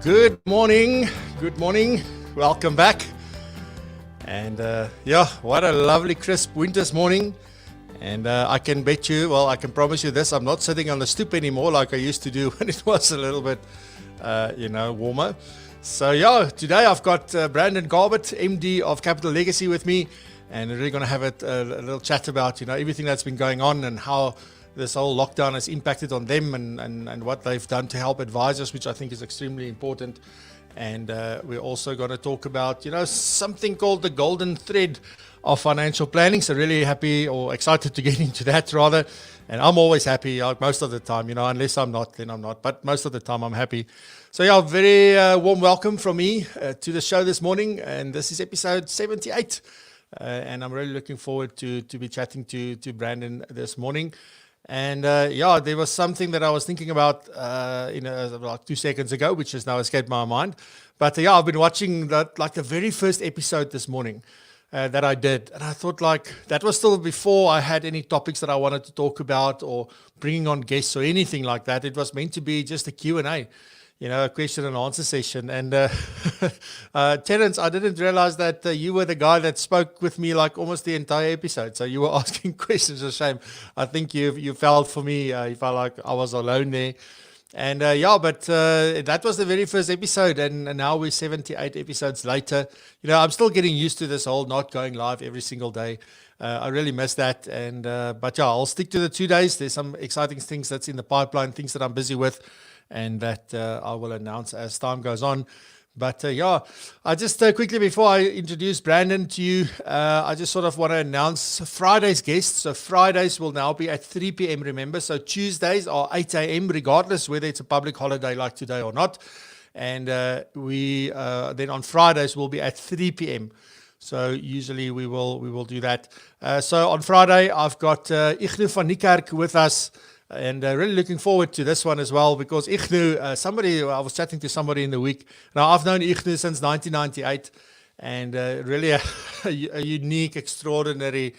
Good morning. Welcome back. And what a lovely crisp winter's morning. And I can promise you this, I'm not sitting on the stoop anymore like I used to do when it was a little bit, warmer. So today I've got Brandon Garbutt, MD of Capital Legacy with me. And we're really going to have a little chat about, everything that's been going on and how this whole lockdown has impacted on them and what they've done to help advisors, which I think is extremely important. And we're also going to talk about, something called the golden thread of financial planning. So really happy or excited to get into that rather. And I'm always happy most of the time, unless I'm not, then I'm not. But most of the time I'm happy. So very warm welcome from me to the show this morning. And this is episode 78. And I'm really looking forward to be chatting to Brandon this morning. And there was something that I was thinking about about 2 seconds ago, which has now escaped my mind. But I've been watching the very first episode this morning that I did. And I thought that was still before I had any topics that I wanted to talk about or bringing on guests or anything like that. It was meant to be just a Q&A. A question and answer session. And Terence, I didn't realize that you were the guy that spoke with me almost the entire episode. So you were asking questions. A shame. I think you felt for me. You felt like I was alone there. And but that was the very first episode. And now we're 78 episodes later. I'm still getting used to this whole not going live every single day. I really miss that. And but I'll stick to the 2 days. There's some exciting things that's in the pipeline, things that I'm busy with. And that I will announce as time goes on. But I just quickly before I introduce Brandon to you, I just sort of want to announce Friday's guests. So Fridays will now be at 3 p.m. remember. So Tuesdays are 8 a.m. regardless whether it's a public holiday like today or not. And we then on Fridays will be at 3 p.m. So usually we will do that. So on Friday I've got Ignu van Niekerk with us. And really looking forward to this one as well because Ignu, I was chatting to somebody in the week. Now, I've known Ignu since 1998 and really a unique, extraordinary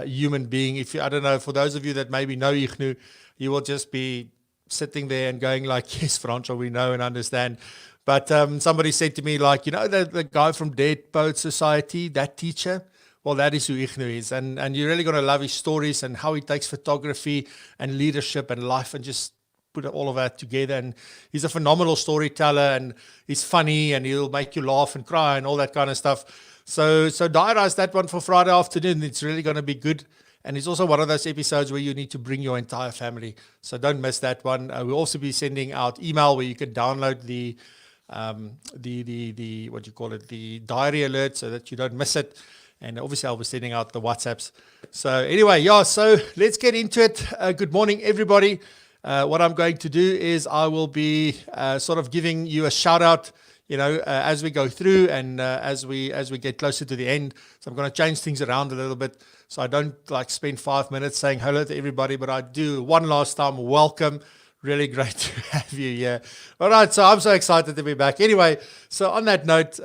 human being. I don't know, for those of you that maybe know Ignu, you will just be sitting there and going yes, Franco, we know and understand. But somebody said to me the guy from Dead Poets Society, that teacher, well, that is who Ignu is. And you're really going to love his stories and how he takes photography and leadership and life and just put all of that together. And he's a phenomenal storyteller and he's funny and he'll make you laugh and cry and all that kind of stuff. So diarize that one for Friday afternoon. It's really going to be good. And it's also one of those episodes where you need to bring your entire family. So don't miss that one. We'll also be sending out email where you can download the the diary alert so that you don't miss it. And obviously, I'll be sending out the WhatsApps. So anyway, so let's get into it. Good morning, everybody. What I'm going to do is I will be sort of giving you a shout out, as we go through and as we get closer to the end. So I'm going to change things around a little bit. So I don't spend 5 minutes saying hello to everybody, but I do one last time. Welcome. Really great to have you here. All right. So I'm so excited to be back. Anyway, so on that note,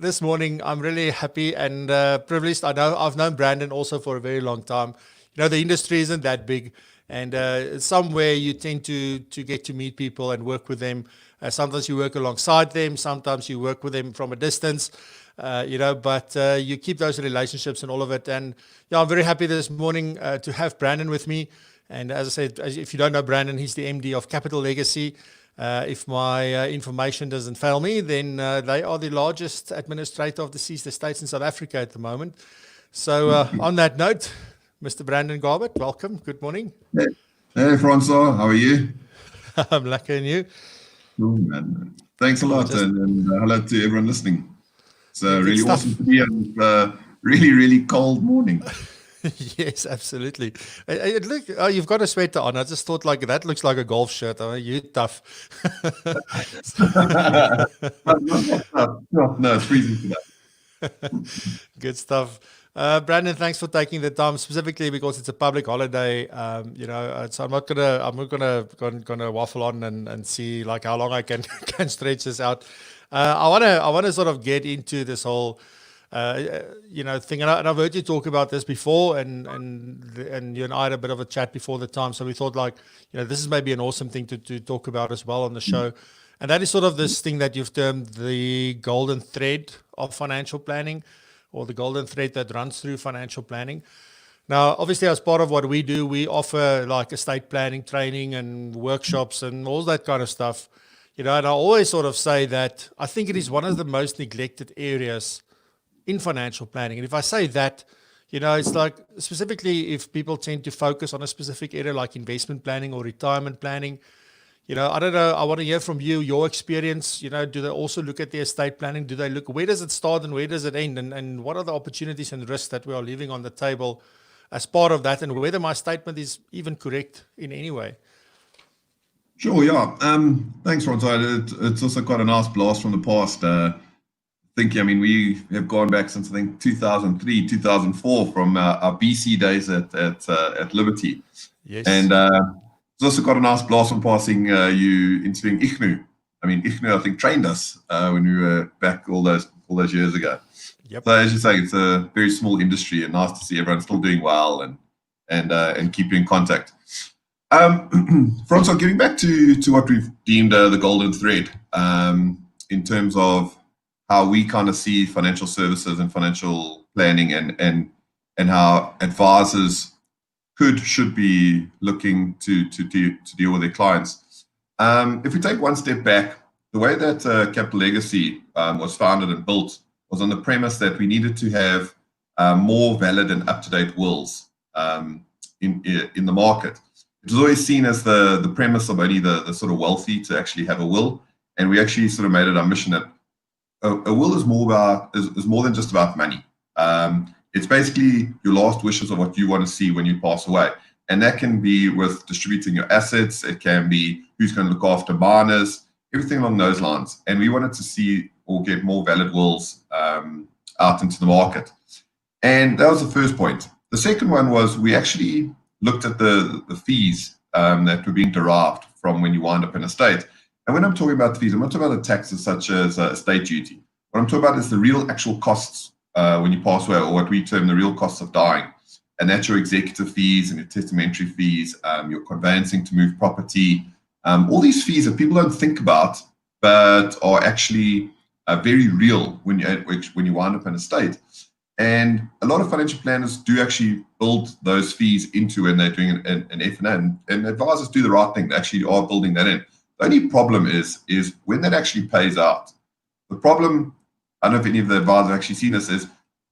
this morning, I'm really happy and privileged. I've known Brandon also for a very long time. The industry isn't that big, and somewhere you tend to get to meet people and work with them. Sometimes you work alongside them, sometimes you work with them from a distance, but you keep those relationships and all of it. And I'm very happy this morning to have Brandon with me. And as I said, if you don't know Brandon, he's the MD of Capital Legacy. If my information doesn't fail me, then they are the largest administrator of deceased estates in South Africa at the moment. So on that note, Mr. Brandon Garbutt, welcome. Good morning. Hey, Francois. How are you? I'm lucky and you. Cool, man. Thanks a lot. And hello to everyone listening. It's really awesome to be on this really, really cold morning. Yes, absolutely. You've got a sweater on. I just thought that looks like a golf shirt. You're tough. No, it's freezing today. Good stuff. Brandon, thanks for taking the time, specifically because it's a public holiday. So I'm not gonna waffle on and see how long I can stretch this out. I wanna sort of get into this whole thing, and I've heard you talk about this before, and you and I had a bit of a chat before the time, so we thought this is maybe an awesome thing to talk about as well on the show. And that is sort of this thing that you've termed the golden thread of financial planning, or the golden thread that runs through financial planning. Now, obviously, as part of what we do, we offer like estate planning training and workshops and all that kind of stuff. And I always sort of say that I think it is one of the most neglected areas in financial planning. And if I say that, it's like specifically if people tend to focus on a specific area like investment planning or retirement planning, I don't know, I want to hear from you, your experience. Do they also look at the estate planning? Do they look, where does it start and where does it end? And what are the opportunities and risks that we are leaving on the table as part of that, and whether my statement is even correct in any way? Sure, yeah. Thanks, Ron. It's also quite a nice blast from the past. We have gone back since, I think, 2003, 2004 from our BC days at Liberty. Yes. And it's also got a nice blast from passing you interviewing Ichnu. Ichnu, I think, trained us when we were back all those years ago. Yep. So as you say, it's a very small industry, and nice to see everyone still doing well and keep in contact. Francois, getting back to what we've deemed the golden thread in terms of how we kind of see financial services and financial planning and how advisors should be looking to deal with their clients. If we take one step back, the way that Capital Legacy was founded and built was on the premise that we needed to have more valid and up-to-date wills in the market. It was always seen as the premise of only the sort of wealthy to actually have a will, and we actually sort of made it our mission that a will is more than just about money. It's basically your last wishes of what you want to see when you pass away, and that can be with distributing your assets. It can be who's going to look after minors, everything along those lines. And we wanted to see or get more valid wills out into the market, and that was the first point. The second one was we actually looked at the fees that were being derived from when you wind up in a estate. And when I'm talking about the fees, I'm not talking about the taxes such as estate duty. What I'm talking about is the real actual costs when you pass away, or what we term the real costs of dying. And that's your executive fees and your testamentary fees, your conveyancing to move property, all these fees that people don't think about, but are actually very real when you wind up in a estate. And a lot of financial planners do actually build those fees into when they're doing an F&A, and advisors do the right thing. They actually are building that in. The only problem is when that actually pays out. The problem, I don't know if any of the advisors have actually seen this, is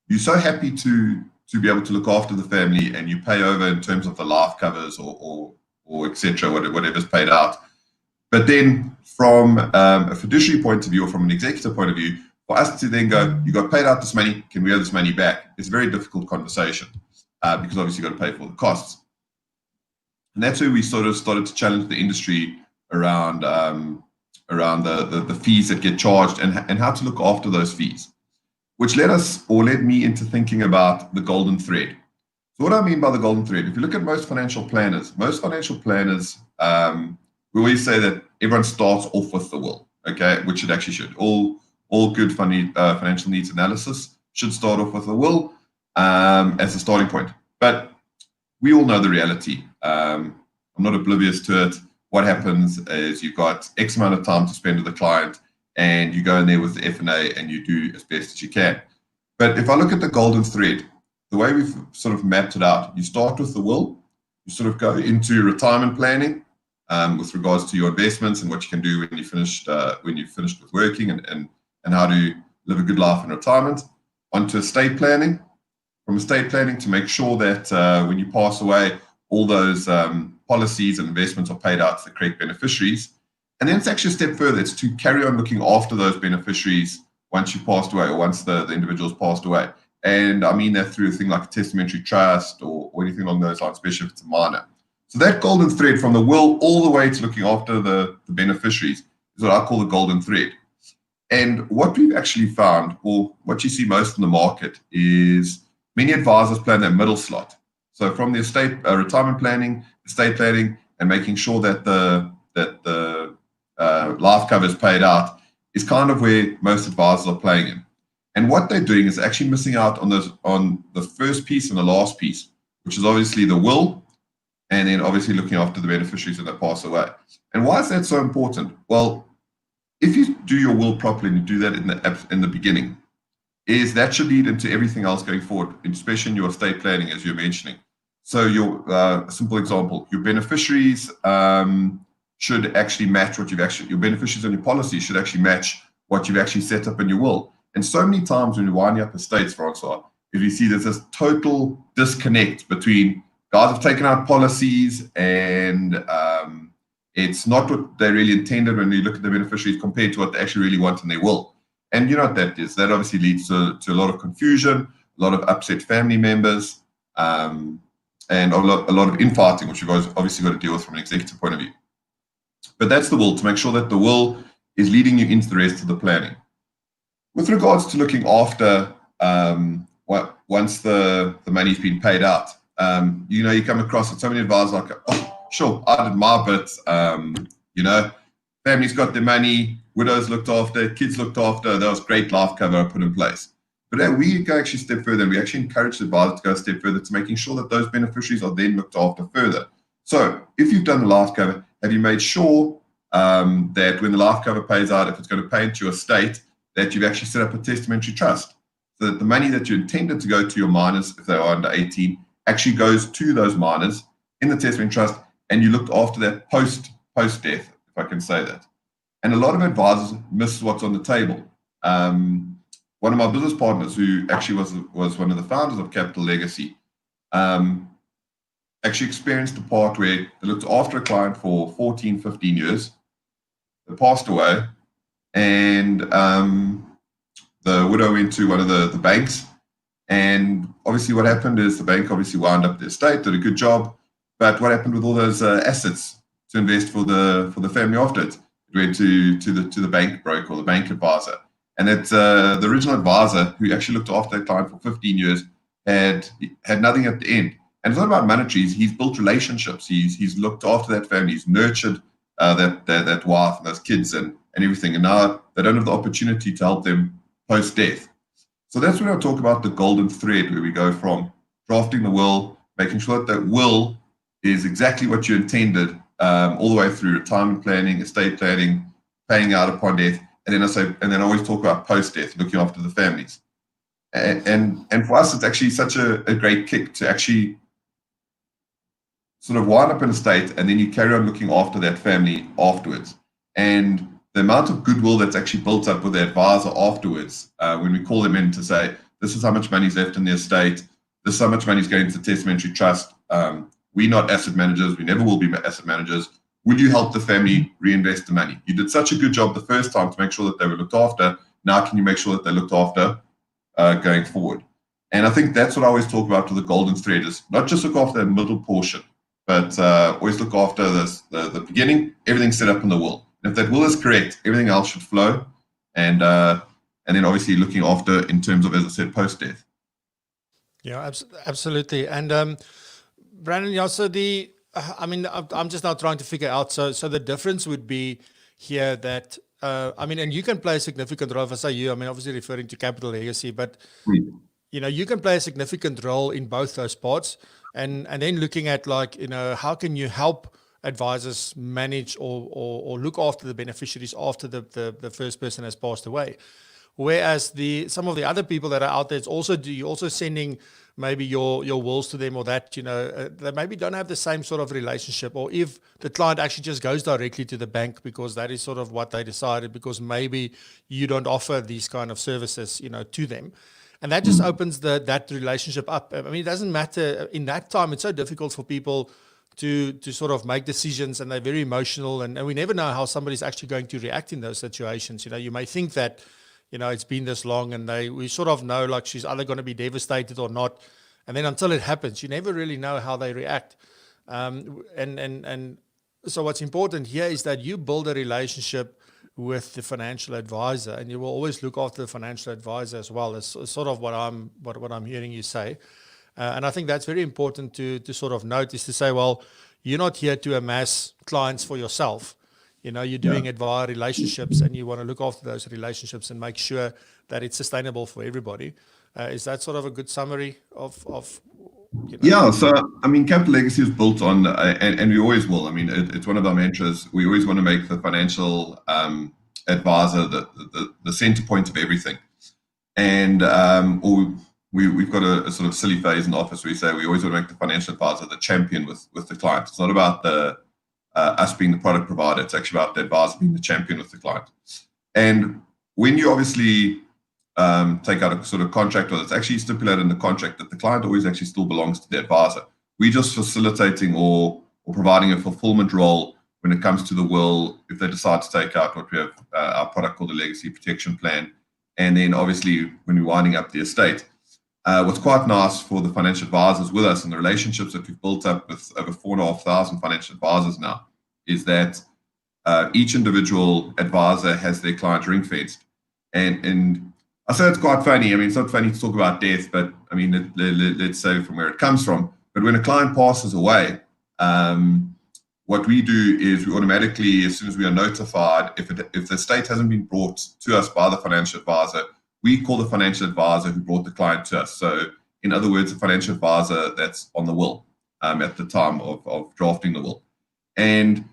you're so happy to be able to look after the family, and you pay over in terms of the life covers or etc., whatever's paid out. But then from a fiduciary point of view, or from an executive point of view, for us to then go, you got paid out this money, can we have this money back? It's a very difficult conversation because obviously you've got to pay for the costs. And that's where we sort of started to challenge the industry around the fees that get charged and how to look after those fees, which led me into thinking about the golden thread. So what I mean by the golden thread, if you look at most financial planners, we always say that everyone starts off with the will, okay, which it actually should. All good financial needs analysis should start off with a will as a starting point. But we all know the reality. I'm not oblivious to it. What happens is you've got X amount of time to spend with the client, and you go in there with the F&A and you do as best as you can. But if I look at the golden thread, the way we've sort of mapped it out, you start with the will, you sort of go into retirement planning with regards to your investments and what you can do when you're finished with working and how to live a good life in retirement, onto estate planning. From estate planning to make sure that when you pass away, all those policies and investments are paid out to the correct beneficiaries. And then it's actually a step further. It's to carry on looking after those beneficiaries once you passed away, or once the individual's passed away. And I mean that through a thing like a testamentary trust or anything along those lines, especially if it's a minor. So that golden thread from the will all the way to looking after the beneficiaries is what I call the golden thread. And what we've actually found, or what you see most in the market, is many advisors plan that middle slot. So from the estate retirement planning, estate planning, and making sure that the life cover is paid out is kind of where most advisors are playing in. And what they're doing is actually missing out on the first piece and the last piece, which is obviously the will, and then obviously looking after the beneficiaries when they pass away. And why is that so important? Well, if you do your will properly and you do that in the beginning, is that should lead into everything else going forward, especially in your estate planning, as you're mentioning. So your simple example, your beneficiaries should actually match what your beneficiaries on your policy should actually match what you've actually set up in your will. And so many times when you're winding up estates, Francois, if you see there's this total disconnect between guys have taken out policies and it's not what they really intended when you look at the beneficiaries compared to what they actually really want in their will. And you know what that is. That obviously leads to a lot of confusion, a lot of upset family members, and a lot of infighting, which you've obviously got to deal with from an executive point of view. But that's the will, to make sure that the will is leading you into the rest of the planning. With regards to looking after once the money's been paid out, you come across so many advisors like, oh, sure, I did my bit. Family's got their money, widows looked after, kids looked after. That was great life cover I put in place. But we go actually a step further, and we actually encourage the advisor to go a step further to making sure that those beneficiaries are then looked after further. So if you've done the life cover, have you made sure that when the life cover pays out, if it's going to pay into your estate, that you've actually set up a testamentary trust, so that the money that you intended to go to your minors, if they are under 18, actually goes to those minors in the testamentary trust, and you looked after that post-death, if I can say that. And a lot of advisors miss what's on the table. One of my business partners, who actually was one of the founders of Capital Legacy, actually experienced the part where they looked after a client for 14, 15 years. They passed away, and the widow went to one of the banks. And obviously what happened is the bank obviously wound up the estate, did a good job. But what happened with all those assets to invest for the family after it? It went to the bank broker or the bank advisor. And it's the original advisor who actually looked after that client for 15 years had nothing at the end. And it's not about monetary. He's built relationships. He's looked after that family. He's nurtured that wife and those kids and everything. And now they don't have the opportunity to help them post-death. So that's when I talk about the golden thread, where we go from drafting the will, making sure that will is exactly what you intended, all the way through retirement planning, estate planning, paying out upon death. And then I always talk about post-death, looking after the families. And for us, it's actually such a great kick to actually sort of wind up an estate, and then you carry on looking after that family afterwards. And the amount of goodwill that's actually built up with the advisor afterwards, when we call them in to say, this is how much money's left in the estate, this is how much money's going to the testamentary trust. We're not asset managers, we never will be asset managers. Will you help the family reinvest the money? You did such a good job the first time to make sure that they were looked after. Now can you make sure that they're looked after going forward? And I think that's what I always talk about to the golden thread, is not just look after that middle portion, but always look after the beginning, everything's set up in the will. And if that will is correct, everything else should flow. And then obviously looking after in terms of, as I said, post-death. Yeah, absolutely. And Brandon, so I'm just now trying to figure out, so the difference would be here that, and you can play a significant role. If I say you, obviously referring to Capital Legacy, but, you can play a significant role in both those parts. And then looking at how can you help advisors manage or look after the beneficiaries after the first person has passed away. Whereas some of the other people that are out there, you're also sending maybe your wills to them, or that, they maybe don't have the same sort of relationship, or if the client actually just goes directly to the bank because that is sort of what they decided, because maybe you don't offer these kind of services, to them. And that just opens that relationship up. It doesn't matter in that time. It's so difficult for people to sort of make decisions, and they're very emotional, and we never know how somebody's actually going to react in those situations. You may think that, it's been this long, and we sort of know like she's either going to be devastated or not. And then until it happens, you never really know how they react. And so what's important here is that you build a relationship with the financial advisor, and you will always look after the financial advisor as well. It's sort of what I'm hearing you say. And I think that's very important to sort of note, is to say, well, you're not here to amass clients for yourself. You're doing it via relationships, and you want to look after those relationships and make sure that it's sustainable for everybody. Is that sort of a good summary of Yeah, so Capital Legacy is built on, and we always will. It's one of our mantras. We always want to make the financial advisor the center point of everything. And we've got a sort of silly phrase in the office where we say we always want to make the financial advisor the champion with the client. It's not about us being the product provider. It's actually about the advisor being the champion with the client. And when you obviously take out a sort of contract, or it's actually stipulated in the contract that the client always actually still belongs to the advisor. We're just facilitating or providing a fulfillment role when it comes to the will, if they decide to take out what we have our product called the Legacy Protection Plan. And then obviously when we're winding up the estate. What's quite nice for the financial advisors with us and the relationships that we've built up with over 4,500 financial advisors now is that each individual advisor has their client ring-fenced. And I say it's quite funny. I mean, it's not funny to talk about death, but I mean, let's say from where it comes from. But when a client passes away, what we do is we automatically, as soon as we are notified, if the estate hasn't been brought to us by the financial advisor, we call the financial advisor who brought the client to us. So in other words, the financial advisor that's on the will at the time of drafting the will. And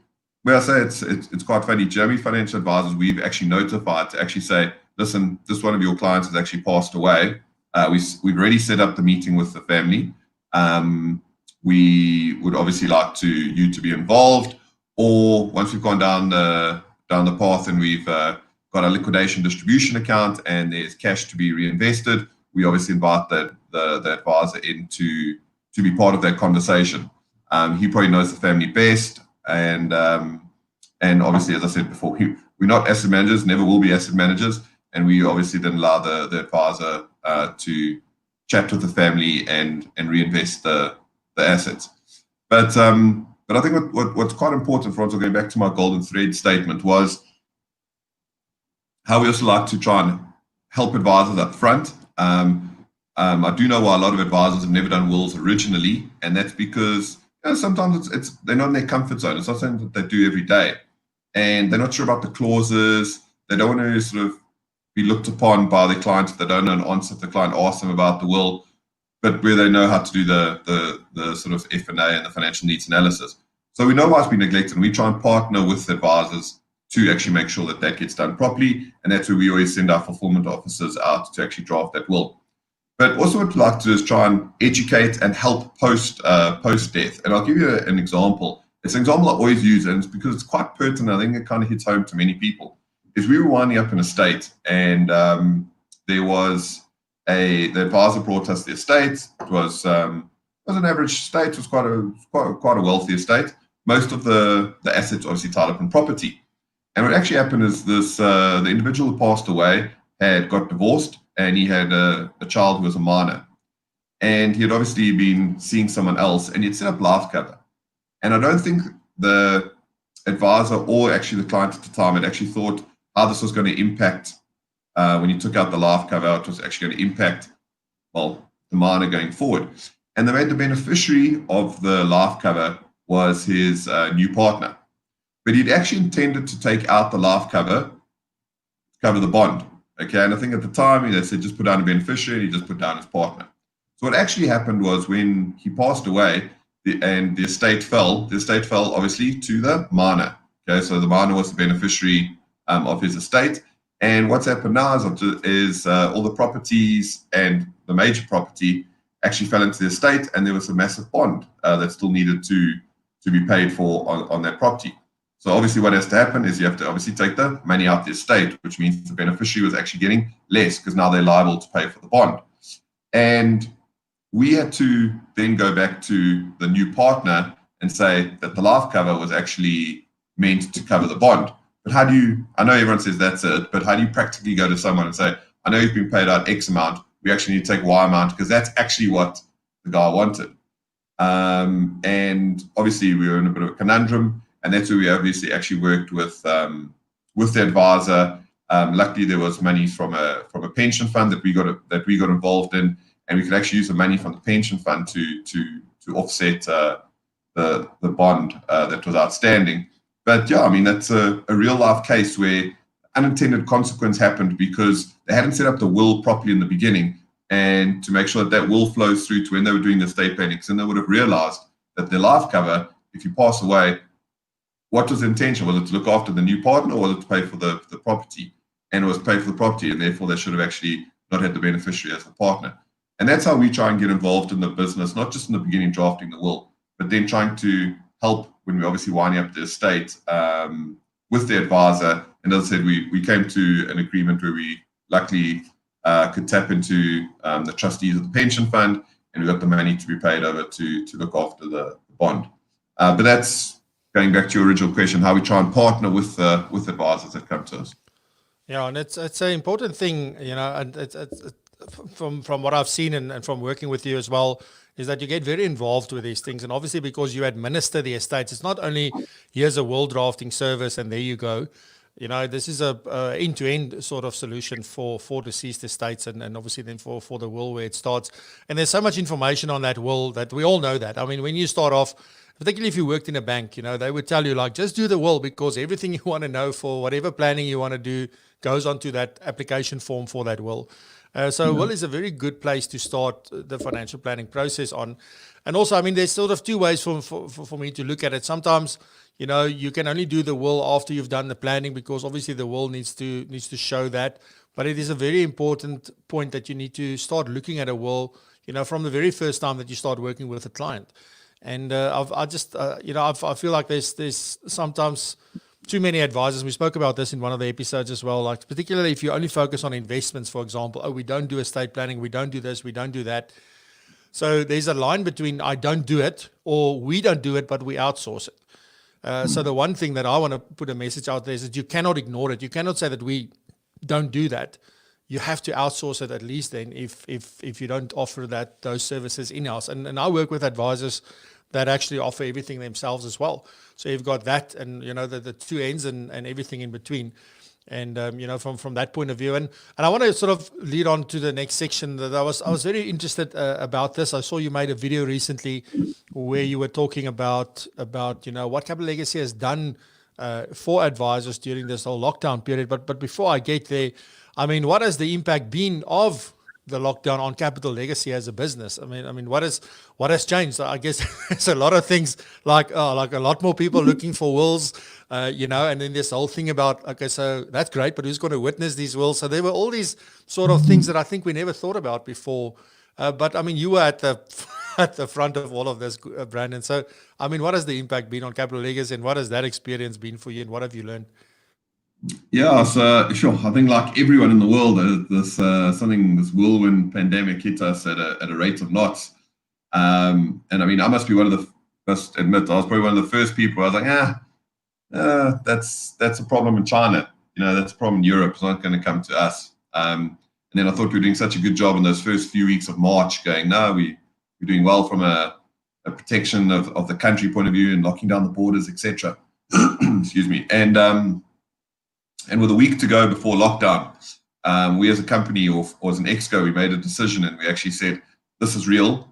where I say it's quite funny, Jeremy financial advisors, we've actually notified to actually say, listen, this one of your clients has actually passed away. We've already set up the meeting with the family. We would obviously like you to be involved, or once we've gone down the path and we've got a liquidation distribution account and there's cash to be reinvested, we obviously invite the advisor in to be part of that conversation. He probably knows the family best, and obviously, as I said before, we're not asset managers, never will be asset managers, and we obviously didn't allow the advisor to chat with the family and reinvest the assets. But I think what's quite important for us, going back to my golden thread statement, was how we also like to try and help advisors up front. I do know why a lot of advisors have never done wills originally, and that's because sometimes they're not in their comfort zone. It's not something that they do every day, and they're not sure about the clauses. They don't want to sort of be looked upon by the client if they don't know an answer if the client asks them about the will, but where they know how to do the sort of F&A and the financial needs analysis. So we know why it's been neglected, and we try and partner with advisors to actually make sure that gets done properly, and that's where we always send our fulfillment officers out to actually draft that will. But also what we like to do is try and educate and help post-death. And I'll give you an example. It's an example I always use, and it's because it's quite pertinent. I think it kind of hits home to many people. Is we were winding up an estate, and there was the advisor brought us the estate. It was an average estate. It was quite a wealthy estate. Most of the assets obviously tied up in property. And what actually happened is the individual who passed away had got divorced, and he had a child who was a minor. And he had obviously been seeing someone else, and he'd set up life cover. And I don't think the advisor or actually the client at the time had actually thought how this was going to impact when you took out the life cover. It was actually going to impact, the minor going forward. And they made the beneficiary of the life cover was his new partner. But he'd actually intended to take out the life cover to cover the bond. Okay, and I think at the time they said just put down a beneficiary, and he just put down his partner. So what actually happened was when he passed away and the estate fell obviously to the minor. Okay, so the minor was the beneficiary of his estate. And what's happened now is all the properties and the major property actually fell into the estate, and there was a massive bond that still needed to be paid for on that property. So obviously what has to happen is you have to obviously take the money out the estate, which means the beneficiary was actually getting less because now they're liable to pay for the bond. And we had to then go back to the new partner and say that the life cover was actually meant to cover the bond. But how do you, I know everyone says that's it, but how do you practically go to someone and say, I know you've been paid out X amount, we actually need to take Y amount because that's actually what the guy wanted. And obviously we were in a bit of a conundrum. And that's where we obviously actually worked with the advisor. Luckily, there was money from a pension fund that we got involved in, and we could actually use the money from the pension fund to offset the bond that was outstanding. But yeah, I mean that's a real life case where unintended consequence happened because they hadn't set up the will properly in the beginning, and to make sure that will flows through to when they were doing the estate planning, and they would have realized that their life cover, if you pass away, what was the intention? Was it to look after the new partner, or was it to pay for the property? And it was pay for the property, and therefore they should have actually not had the beneficiary as the partner. And that's how we try and get involved in the business, not just in the beginning drafting the will, but then trying to help when we're obviously winding up the estate with the advisor. And as I said, we came to an agreement where we luckily could tap into the trustees of the pension fund, and we got the money to be paid over to look after the bond. But that's going back to your original question, how we try and partner with advisors that come to us. Yeah, and it's an important thing, and it's from what I've seen and from working with you as well, is that you get very involved with these things. And obviously, because you administer the estates, it's not only here's a will drafting service and there you go. This is a end-to-end sort of solution for deceased estates, and obviously then for the will where it starts. And there's so much information on that will that we all know that. I mean, when you start off, particularly if you worked in a bank, they would tell you, like, just do the will, because everything you want to know for whatever planning you want to do goes onto that application form for that will. So will is a very good place to start the financial planning process on. And also, I mean, there's sort of two ways for me to look at it. Sometimes, you can only do the will after you've done the planning, because obviously the will needs to show that. But it is a very important point that you need to start looking at a will, from the very first time that you start working with a client. And I feel like there's sometimes too many advisors. We spoke about this in one of the episodes as well, like particularly if you only focus on investments, for example. Oh, we don't do estate planning, we don't do this, we don't do that. So there's a line between I don't do it or we don't do it, but we outsource it. So the one thing that I want to put a message out there is that you cannot ignore it. You cannot say that we don't do that. You have to outsource it at least then if you don't offer those services in-house. And I work with advisors that actually offer everything themselves as well. So you've got that and, the two ends and everything in between. And, from that point of view. And I want to sort of lead on to the next section that I was very interested about this. I saw you made a video recently where you were talking about what Capital Legacy has done for advisors during this whole lockdown period. But before I get there, I mean, what has the impact been of the lockdown on Capital Legacy as a business? I mean, what has changed? I guess there's a lot of things like a lot more people looking for wills, and then this whole thing about, okay, so that's great, but who's going to witness these wills? So there were all these sort of things that I think we never thought about before. But I mean, you were at the front of all of this, Brandon. So, I mean, what has the impact been on Capital Legacy, and what has that experience been for you, and what have you learned? Yeah, so sure. I think like everyone in the world, this whirlwind pandemic hit us at a rate of knots. And I mean, I must be must admit, I was probably one of the first people. I was like, that's a problem in China. That's a problem in Europe. It's not going to come to us. And then I thought we were doing such a good job in those first few weeks of March, going, no, we're doing well from a protection of the country point of view and locking down the borders, etc. Excuse me. And with a week to go before lockdown, we as a company or as an exco, we made a decision and we actually said, this is real.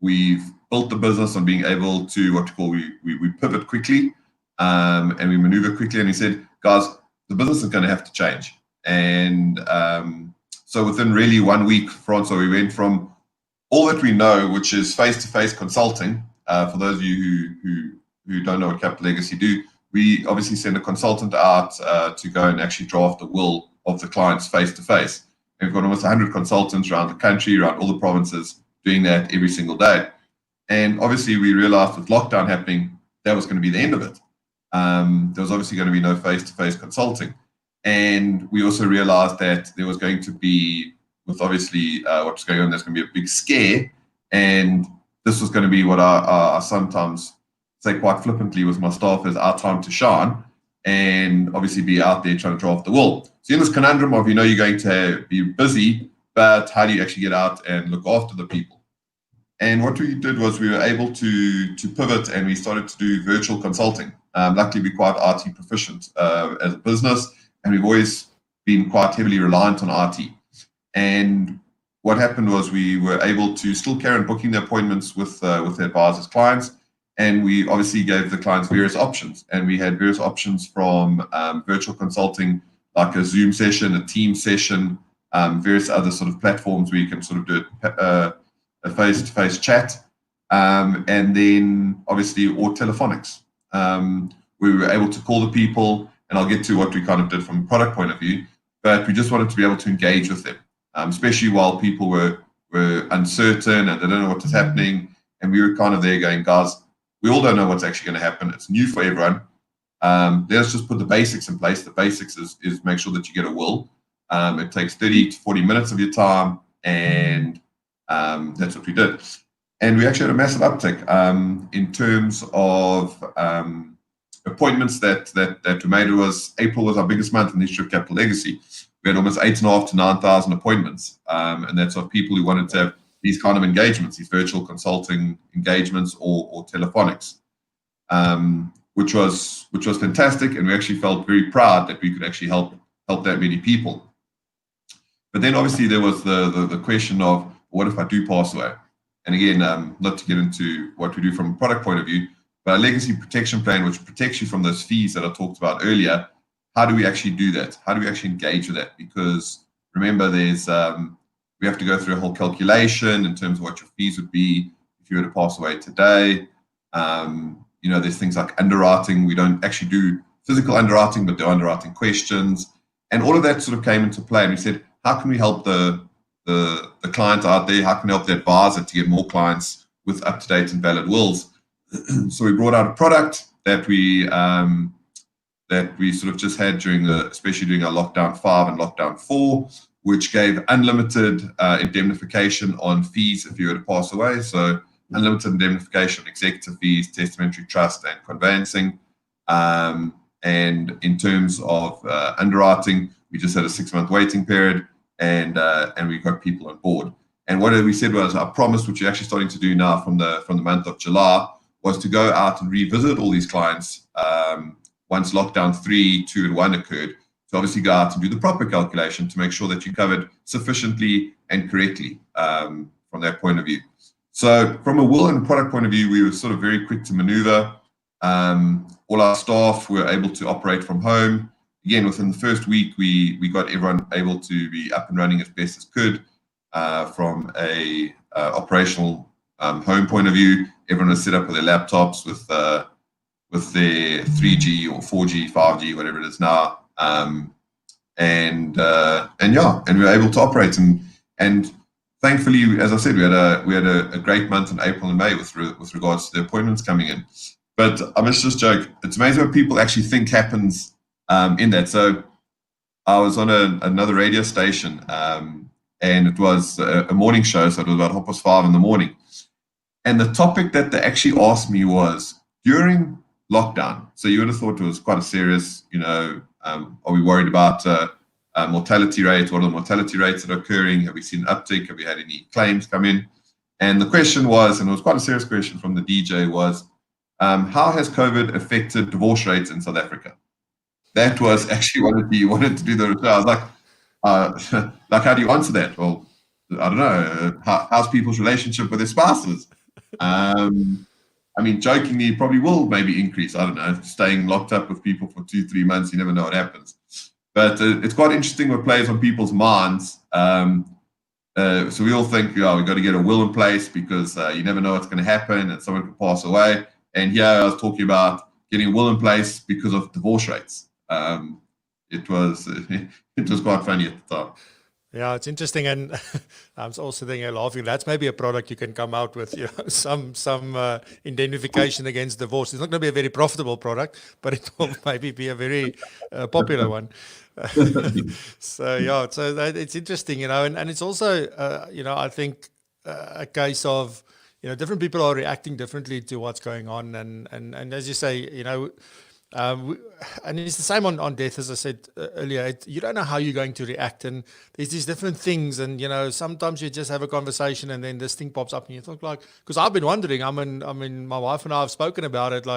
We've built the business on being able to we pivot quickly and we maneuver quickly. And we said, guys, the business is going to have to change. And so within really 1 week, Francois, we went from all that we know, which is face-to-face consulting. For those of you who don't know what Capital Legacy do, we obviously send a consultant out to go and actually draft the will of the clients face-to-face. We've got almost 100 consultants around the country, around all the provinces, doing that every single day. And obviously we realized with lockdown happening, that was going to be the end of it. There was obviously going to be no face-to-face consulting. And we also realized that there was going to be, with obviously what's going on, there's going to be a big scare. And this was going to be what I sometimes say quite flippantly with my staff is our time to shine and obviously be out there trying to draft the will. So in this conundrum of, you're going to be busy, but how do you actually get out and look after the people? And what we did was we were able to pivot and we started to do virtual consulting. Luckily, we're quite IT proficient as a business, and we've always been quite heavily reliant on IT. And what happened was we were able to still carry on booking the appointments with the advisors' clients. And we obviously gave the clients various options. And we had various options from virtual consulting, like a Zoom session, a team session, various other sort of platforms where you can sort of do a face-to-face chat. And then obviously, or telephonics. We were able to call the people, and I'll get to what we kind of did from a product point of view, but we just wanted to be able to engage with them, especially while people were uncertain and they don't know what was happening. And we were kind of there going, guys, we all don't know what's actually going to happen. It's new for everyone. Let's just put the basics in place. The basics is make sure that you get a will. It takes 30 to 40 minutes of your time, and that's what we did. And we actually had a massive uptick in terms of appointments that were made. April was our biggest month in the history of Capital Legacy. We had almost 8,500 to 9,000 appointments, and that's of people who wanted to have these kind of engagements, these virtual consulting engagements or telephonics, which was fantastic, and we actually felt very proud that we could actually help that many people. But then obviously there was the question of, what if I do pass away? And again, not to get into what we do from a product point of view, but a legacy protection plan, which protects you from those fees that I talked about earlier, how do we actually do that? How do we actually engage with that? Because remember, there's we have to go through a whole calculation in terms of what your fees would be if you were to pass away today. There's things like underwriting. We don't actually do physical underwriting, but do underwriting questions. And all of that sort of came into play. And we said, how can we help the client out there? How can we help the advisor to get more clients with up-to-date and valid wills? So we brought out a product that we sort of just had especially during our lockdown 5 and lockdown 4, which gave unlimited indemnification on fees if you were to pass away. So unlimited indemnification on executive fees, testamentary trust, and conveyancing. And in terms of underwriting, we just had a 6-month waiting period, and we got people on board. And what we said was our promise, which we're actually starting to do now from the month of July, was to go out and revisit all these clients once lockdown 3, 2, and 1 occurred. So obviously go out and do the proper calculation to make sure that you covered sufficiently and correctly from that point of view. So from a will and product point of view, we were sort of very quick to maneuver. All our staff were able to operate from home. Again, within the first week, we got everyone able to be up and running as best as could. From a operational home point of view, everyone was set up with their laptops with their 3G or 4G, 5G, whatever it is now. And we were able to operate, and thankfully, as I said, we had a great month in April and May with regards to the appointments coming in. But I must just joke, it's amazing what people actually think happens in that. So I was on another radio station, and it was a morning show, so it was about 5:30 in the morning. And the topic that they actually asked me was, during lockdown, so you would have thought it was quite a serious, are we worried about mortality rates? What are the mortality rates that are occurring? Have we seen an uptick? Have we had any claims come in? And the question was, and it was quite a serious question from the DJ, was, how has COVID affected divorce rates in South Africa? That was actually what he wanted to do the show. I was like, how do you answer that? Well, I don't know. How's people's relationship with their spouses? I mean, jokingly, it probably will maybe increase. I don't know. Staying locked up with people for 2-3 months, you never know what happens. But it's quite interesting what plays on people's minds. So we all think, we've got to get a will in place because you never know what's going to happen and someone could pass away. And here I was talking about getting a will in place because of divorce rates. It was quite funny at the time. Yeah, it's interesting, and I'm also thinking, laughing. That's maybe a product you can come out with, some indemnification against divorce. It's not going to be a very profitable product, but it will maybe be a very popular one. So it's interesting, and it's also, I think a case of, different people are reacting differently to what's going on, and as you say, and it's the same on death, as I said earlier. You don't know how you're going to react, and there's these different things, and sometimes you just have a conversation, and then this thing pops up, and you think because I've been wondering. I mean, my wife and I have spoken about it.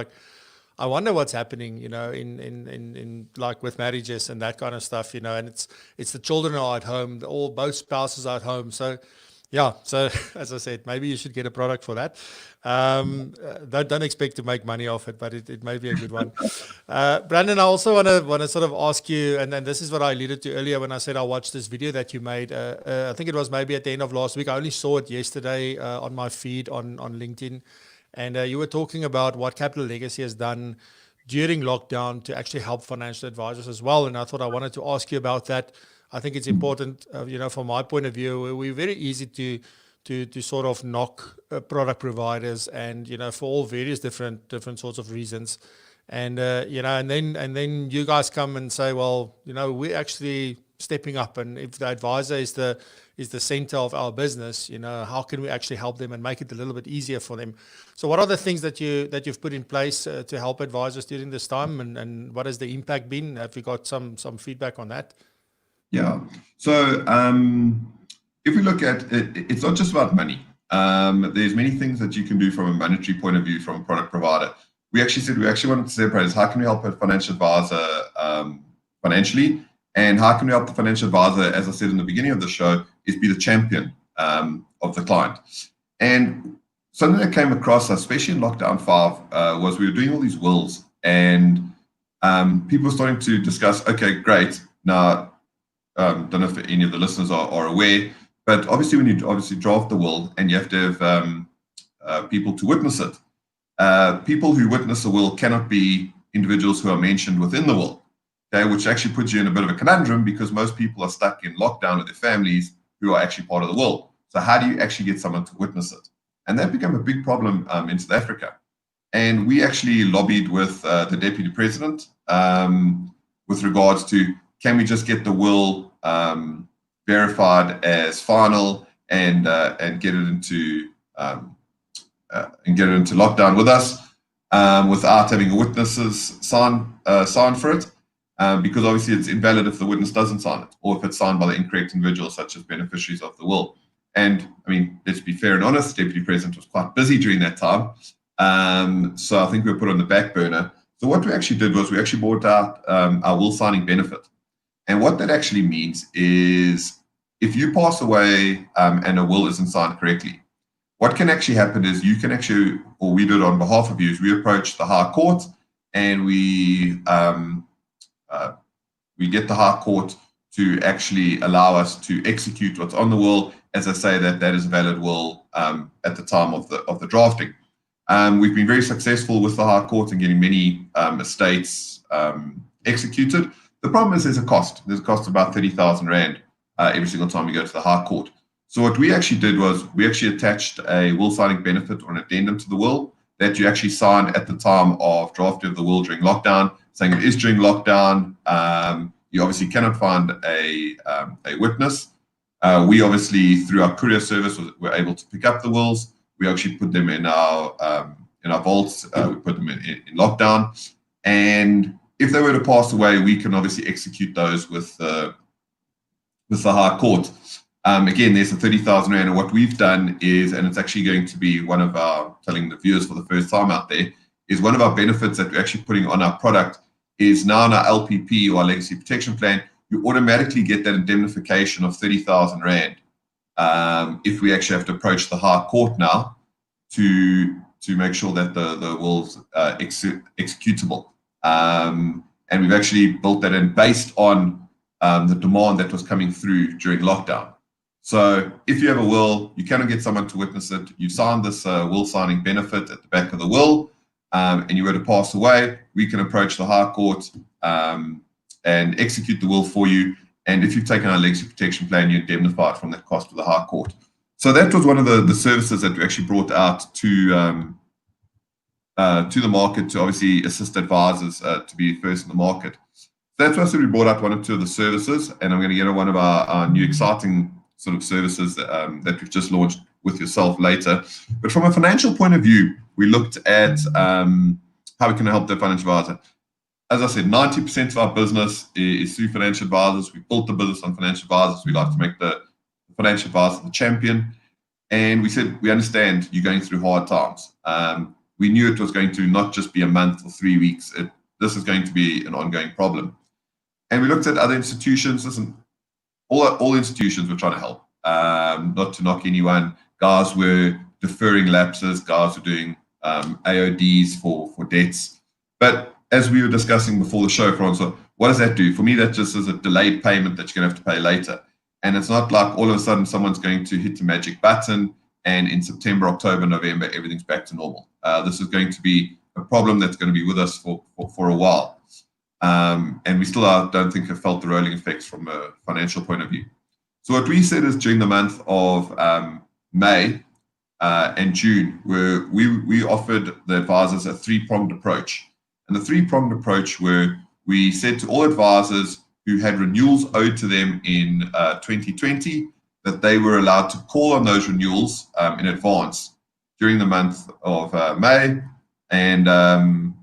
I wonder what's happening, in like with marriages and that kind of stuff, and it's the children are at home, both spouses are at home, so. Yeah, so as I said, maybe you should get a product for that. Don't expect to make money off it, but it may be a good one. Brandon, I also want to sort of ask you, and then this is what I alluded to earlier when I said I watched this video that you made. I think it was maybe at the end of last week. I only saw it yesterday on my feed on LinkedIn. And you were talking about what Capital Legacy has done during lockdown to actually help financial advisors as well. And I thought I wanted to ask you about that. I think it's important, from my point of view, we're very easy to sort of knock product providers, and for all various different sorts of reasons. And and then you guys come and say, well, we're actually stepping up, and if the advisor is the center of our business, how can we actually help them and make it a little bit easier for them? So what are the things that you've put in place to help advisors during this time, and what has the impact been? Have you got some feedback on that? Yeah. So if we look at it, it's not just about money. There's many things that you can do from a monetary point of view from a product provider. We actually said we wanted to separate is how can we help a financial advisor financially, and how can we help the financial advisor, as I said in the beginning of the show, is be the champion of the client. And something that came across, especially in lockdown 5, was we were doing all these wills, and people were starting to discuss, okay, great. Now, don't know if any of the listeners are aware, but obviously when you draft the will and you have to have people to witness it, people who witness the will cannot be individuals who are mentioned within the will, okay, which actually puts you in a bit of a conundrum because most people are stuck in lockdown with their families who are actually part of the will. So how do you actually get someone to witness it? And that became a big problem in South Africa. And we actually lobbied with the deputy president with regards to, can we just get the will verified as final and get it into lockdown with us without having witnesses sign for it, because obviously it's invalid if the witness doesn't sign it, or if it's signed by the incorrect individual, such as beneficiaries of the will. And I mean, let's be fair and honest, the deputy president was quite busy during that time, so I think we were put on the back burner. So what we actually did was we actually brought out our will signing benefit. And what that actually means is if you pass away and a will isn't signed correctly, what can actually happen is you can actually, or we did on behalf of you, is we approach the High Court and we get the High Court to actually allow us to execute what's on the will, as I say that is a valid will at the time of the drafting. We've been very successful with the High Court in getting many estates executed. The problem is there's a cost. There's a cost of about 30,000 Rand every single time you go to the High Court. So what we actually did was we actually attached a will signing benefit or an addendum to the will that you actually signed at the time of drafting of the will during lockdown, saying it is during lockdown. You obviously cannot find a witness. We obviously, through our courier service, were able to pick up the wills. We actually put them in our vaults. We put them in lockdown, and if they were to pass away, we can obviously execute those with the High Court. Again, there's a 30,000 Rand, and what we've done is, and it's actually going to be one of our, telling the viewers for the first time out there, is one of our benefits that we're actually putting on our product is now in our LPP or our Legacy Protection Plan, you automatically get that indemnification of 30,000 Rand if we actually have to approach the High Court now to make sure that the will's executable. And we've actually built that in based on the demand that was coming through during lockdown. So if you have a will, you cannot get someone to witness it. You signed this will signing benefit at the back of the will, and you were to pass away, we can approach the High Court and execute the will for you. And if you've taken our Legacy Protection Plan, you're indemnified from that cost of the High Court. So that was one of the services that we actually brought out to the market to obviously assist advisors to be first in the market. So that's why I said we brought out one or two of the services, and I'm going to get on one of our new exciting sort of services that we've just launched with yourself later. But from a financial point of view, we looked at how we can help the financial advisor. As I said, 90% of our business is through financial advisors. We built the business on financial advisors. We like to make the financial advisor the champion. And we said, we understand you're going through hard times. We knew it was going to not just be a month or 3 weeks. This is going to be an ongoing problem. And we looked at other institutions. Listen, all institutions were trying to help, not to knock anyone. Guys were deferring lapses. Guys were doing AODs for debts. But as we were discussing before the show, Francois, what does that do? For me, that just is a delayed payment that you're going to have to pay later. And it's not like all of a sudden someone's going to hit the magic button and in September, October, November, everything's back to normal. this is going to be a problem that's going to be with us for a while. And we still don't think have felt the rolling effects from a financial point of view. So what we said is during the month of May and June, where we offered the advisors a three-pronged approach. And the three-pronged approach where we said to all advisors who had renewals owed to them in 2020 that they were allowed to call on those renewals in advance during the month of May. And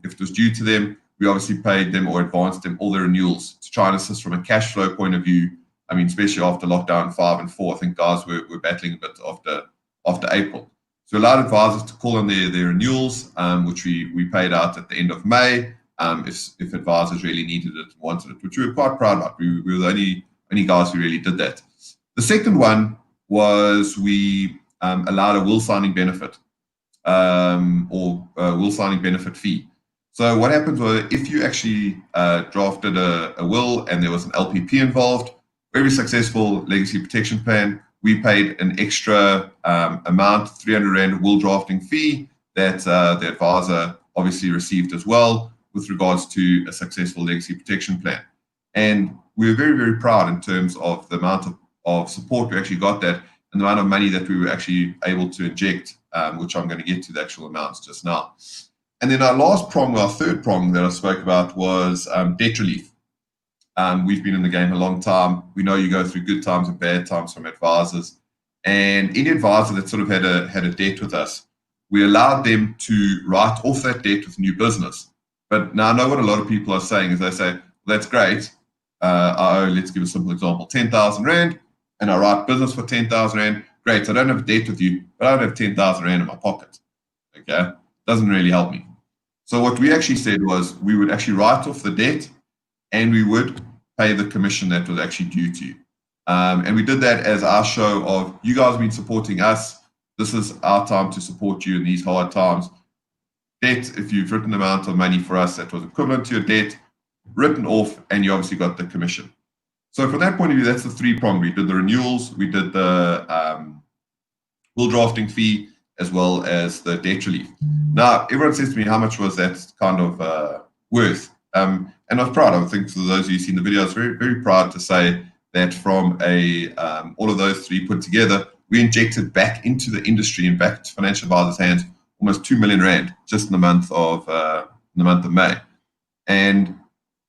if it was due to them, we obviously paid them or advanced them all their renewals to try and assist from a cash flow point of view. I mean, especially after lockdown 5 and 4, I think guys were battling a bit after April. So we allowed advisors to call on their renewals, which we paid out at the end of May, if advisors really needed it and wanted it, which we were quite proud about. We were the only guys who really did that. The second one was we allowed a will signing benefit or a will signing benefit fee. So what happens was if you actually drafted a will and there was an LPP involved, very successful legacy protection plan, we paid an extra amount, 300 Rand will drafting fee that the advisor obviously received as well with regards to a successful legacy protection plan. And we were very, very proud in terms of the amount of support we actually got that and the amount of money that we were actually able to inject, which I'm going to get to the actual amounts just now. And then our last prong, our third prong that I spoke about was debt relief. We've been in the game a long time. We know you go through good times and bad times from advisors. And any advisor that sort of had a debt with us, we allowed them to write off that debt with new business. But now I know what a lot of people are saying is they say, well, that's great. I owe, let's give a simple example, 10,000 Rand, and I write business for 10,000 Rand. Great, so I don't have a debt with you, but I don't have 10,000 Rand in my pocket. Okay, doesn't really help me. So what we actually said was we would actually write off the debt and we would pay the commission that was actually due to you. And we did that as our show of you guys have been supporting us. This is our time to support you in these hard times. Debt, if you've written the amount of money for us that was equivalent to your debt, written off, and you obviously got the commission. So from that point of view, that's the three-prong. We did the renewals, we did the will drafting fee, as well as the debt relief. Now, everyone says to me, how much was that kind of worth? And I was proud. I think for those of you who've seen the video, I was very, very proud to say that from all of those three put together, we injected back into the industry and back to financial advisors' hands almost 2 million Rand just in the month of May. And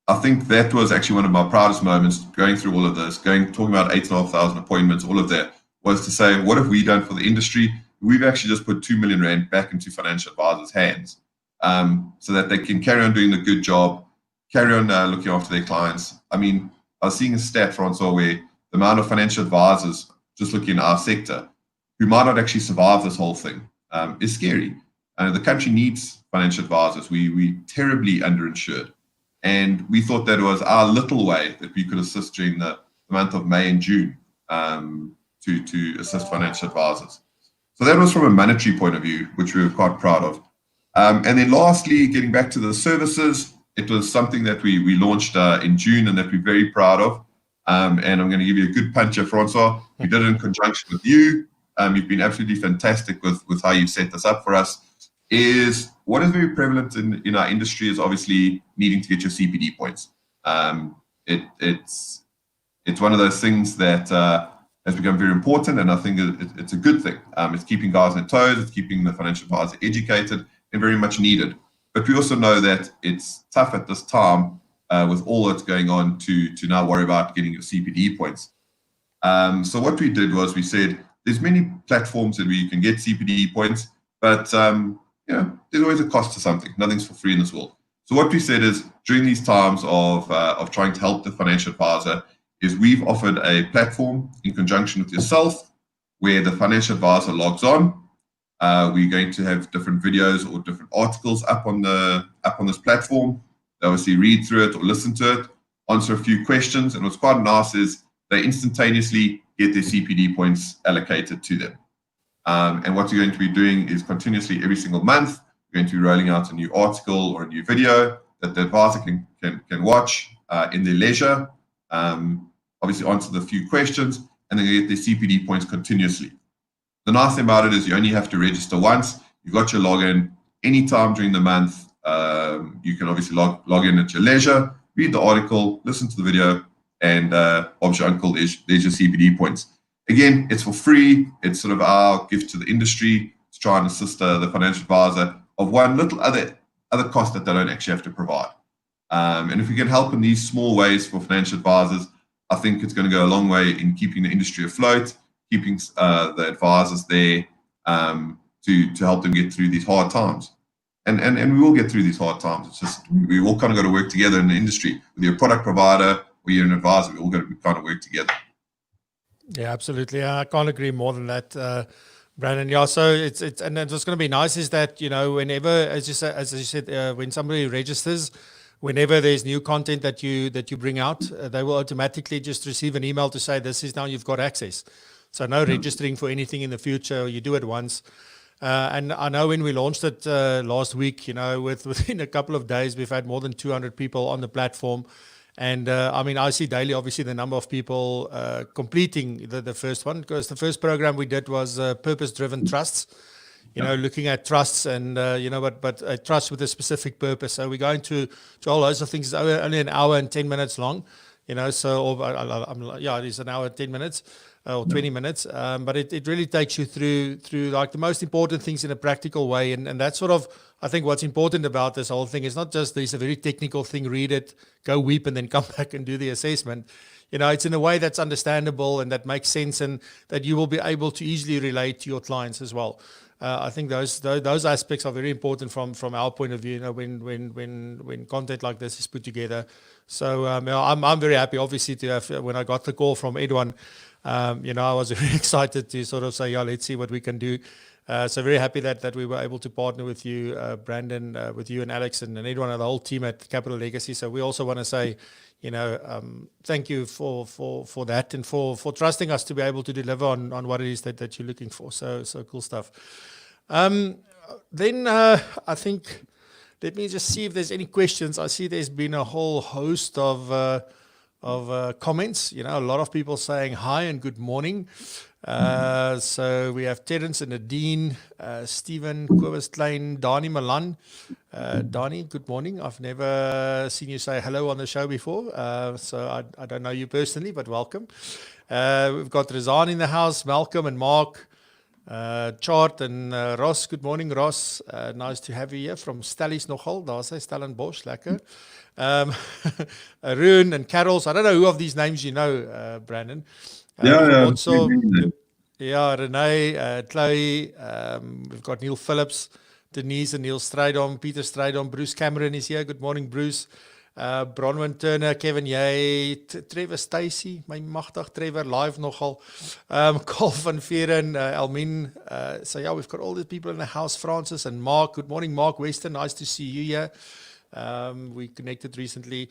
I think that was actually one of my proudest moments going through all of this, talking about 8,500 appointments, all of that, was to say, what have we done for the industry? We've actually just put 2 million Rand back into financial advisors' hands so that they can carry on doing the good job, carry on looking after their clients. I mean, I was seeing a stat, Francois, where the amount of financial advisors, just looking at our sector, who might not actually survive this whole thing is scary. The country needs financial advisors. We terribly underinsured. And we thought that was our little way that we could assist during the month of May and June to assist financial advisors. So that was from a monetary point of view, which we were quite proud of. And then lastly, getting back to the services, it was something that we launched in June and that we're very proud of. And I'm going to give you a good puncher, Francois. We did it in conjunction with you. You've been absolutely fantastic with how you've set this up for us. Is what is very prevalent in our industry is obviously needing to get your CPD points. It's one of those things that has become very important, and I think it's a good thing. It's keeping guys on their toes, it's keeping the financial advisor educated, and very much needed. But we also know that it's tough at this time with all that's going on to now worry about getting your CPD points. So what we did was we said there's many platforms that you can get CPD points, but there's always a cost to something. Nothing's for free in this world. So what we said is during these times of trying to help the financial advisor is we've offered a platform in conjunction with yourself where the financial advisor logs on. We're going to have different videos or different articles up on this platform. They obviously read through it or listen to it, answer a few questions, and what's quite nice is they instantaneously get their CPD points allocated to them. And what you're going to be doing is continuously every single month, you're going to be rolling out a new article or a new video that the advisor can watch in their leisure, obviously answer the few questions, and then they get their CPD points continuously. The nice thing about it is you only have to register once. You've got your login. anytime during the month. You can obviously log in at your leisure, read the article, listen to the video, and Bob's your uncle, there's your CPD points. Again, it's for free. It's sort of our gift to the industry to try and assist the financial advisor of one little other cost that they don't actually have to provide. And if we can help in these small ways for financial advisors, I think it's going to go a long way in keeping the industry afloat, keeping the advisors there to help them get through these hard times. And we will get through these hard times. It's just we all kind of got to work together in the industry. Whether you're a product provider or you're an advisor, we all got to kind of work together. Yeah, absolutely. I can't agree more than that, Brandon. Yeah, so it's and what's going to be nice is that, you know, whenever, as you said, when somebody registers, whenever there's new content that you bring out, they will automatically just receive an email to say this is now you've got access. So no registering for anything in the future. You do it once. And I know when we launched it last week, you know, within a couple of days, we've had more than 200 people on the platform. And I mean, I see daily, obviously, the number of people completing the first one, because the first program we did was purpose-driven trusts, you know, looking at trusts and, you know, but a trust with a specific purpose. So we're going to all those things. It's only an hour and 10 minutes long, you know, so, it is an hour and 10 minutes. Or 20 minutes, but it really takes you through like the most important things in a practical way, and that's sort of, I think, what's important about this whole thing is not just there's a very technical thing, read it, go weep, and then come back and do the assessment. You know, it's in a way that's understandable and that makes sense, and that you will be able to easily relate to your clients as well. I think those aspects are very important from our point of view. You know, when content like this is put together. So I'm very happy, obviously, to have when I got the call from Edwin. You know, I was very excited to sort of say, yeah, let's see what we can do. So very happy that we were able to partner with you, Brandon, with you and Alex and Edwin and the whole team at Capital Legacy. So we also want to say, you know, thank you for that and for trusting us to be able to deliver on what it is that you're looking for. So cool stuff. Then I think, let me just see if there's any questions. I see there's been a whole host of comments. You know, a lot of people saying hi and good morning. So we have Terence and Nadine, Stephen, Kobus Klein, Dani Malan. Dani, good morning. I've never seen you say hello on the show before, so I don't know you personally, but welcome. We've got Rizan in the house, Malcolm and Mark, Chart and Ross. Good morning, Ross. Nice to have you here from Stellies nogal. Daar sê Stellenbosch, lekker. Arun and Carols. I don't know who of these names you know, Brandon. Also, Renee, Chloe, we've got Neil Phillips, Denise and Neil Strydom, Peter Strydom, Bruce Cameron is here. Good morning, Bruce. Bronwyn Turner, Kevin Yay, Trevor Stacey, my magtig Trevor, live nogal. Carl van Veeren, Elmin. So yeah, we've got all the people in the house, Francis and Mark. Good morning, Mark Weston. Nice to see you here. We connected recently.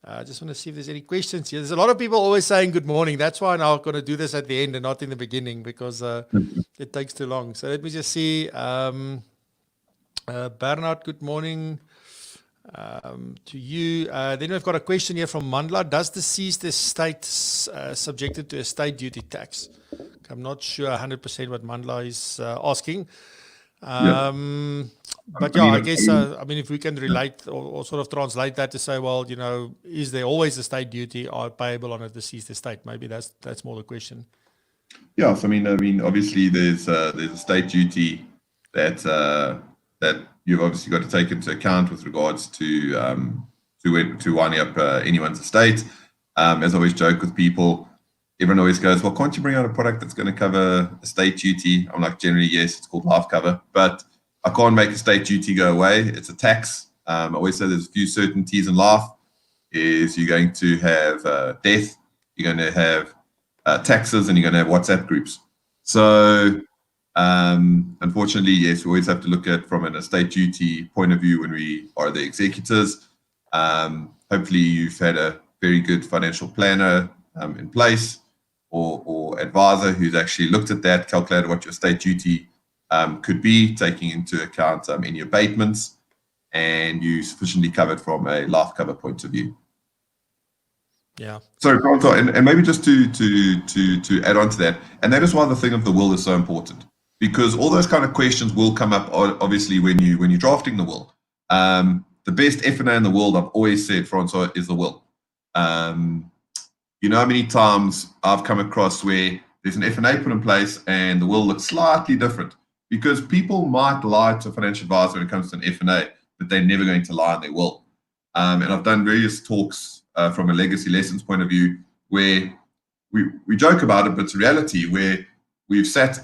I just want to see if there's any questions here. There's a lot of people always saying good morning. That's why I'm going to do this at the end and not in the beginning, because it takes too long. So let me just see. Bernard, good morning to you. Then we've got a question here from Mandla. Does the seized estate subjected to estate duty tax? I'm not sure 100% what Mandla is asking. But yeah, I guess, I mean, if we can relate or sort of translate that to say, well, you know, is there always a state duty or payable on a deceased estate? Maybe that's more the question. Yeah, so I mean, obviously there's a state duty that you've obviously got to take into account with regards to winding up anyone's estate. As I always joke with people, everyone always goes, well, can't you bring out a product that's going to cover estate duty? I'm like, generally, yes, it's called life cover, but I can't make estate duty go away. It's a tax. I always say there's a few certainties in life. Is you're going to have death, you're going to have taxes, and you're going to have WhatsApp groups. So unfortunately, yes, we always have to look at from an estate duty point of view when we are the executors. Hopefully you've had a very good financial planner in place or advisor who's actually looked at that, calculated what your estate duty could be, taking into account any abatements, and you sufficiently covered from a life cover point of view. Yeah. So, and maybe just to add on to that, and that is why the thing of the will is so important. because all those kind of questions will come up obviously when you're drafting the will. The best F&A in the world, I've always said, Francois, is the will. You know how many times I've come across where there's an F&A put in place and the will looks slightly different, because people might lie to a financial advisor when it comes to an F&A, but they're never going to lie in their will. And I've done various talks from a legacy lessons point of view where we joke about it, but it's a reality where we've sat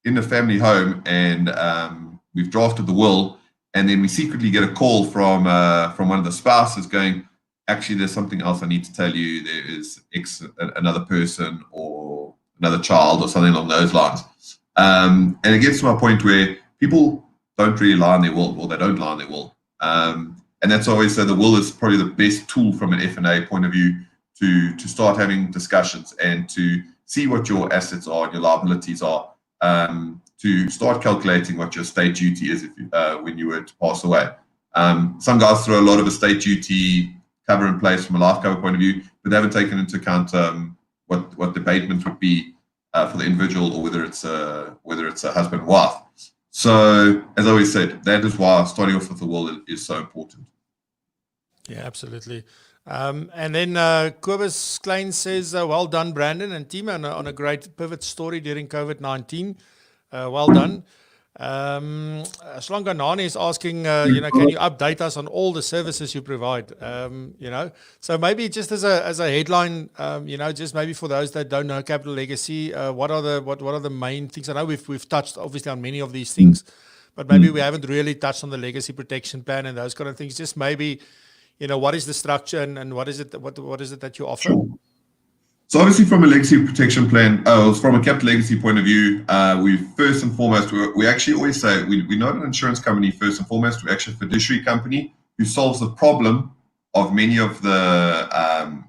in the family home and we've drafted the will, and then we secretly get a call from one of the spouses going, actually, there's something else I need to tell you. There is another person or another child or something along those lines. And it gets to my point where people don't really lie in their will, or they don't lie in their will. And that's always so the will is probably the best tool from an F&A point of view to start having discussions and to see what your assets are and your liabilities are, to start calculating what your estate duty is when you were to pass away. Some guys throw a lot of estate duty cover in place from a life cover point of view, but they haven't taken into account what the abatement would be for the individual, or whether it's a husband and wife. So, as I always said, that is why starting off with the will is so important. Yeah, absolutely. And then Kobus Klein says, well done, Brandon and team, on a great pivot story during COVID-19. Well done. Slanganani is asking, can you update us on all the services you provide? So maybe just as a headline, just maybe for those that don't know Capital Legacy, what are the main things? I know we've touched obviously on many of these things, but maybe we haven't really touched on the legacy protection plan and those kind of things. Just maybe, what is the structure and what is it that you offer? Sure. So obviously from a legacy protection plan, from a capital legacy point of view, we first and foremost, we actually always say we're not an insurance company first and foremost. We're actually a fiduciary company who solves the problem of many of the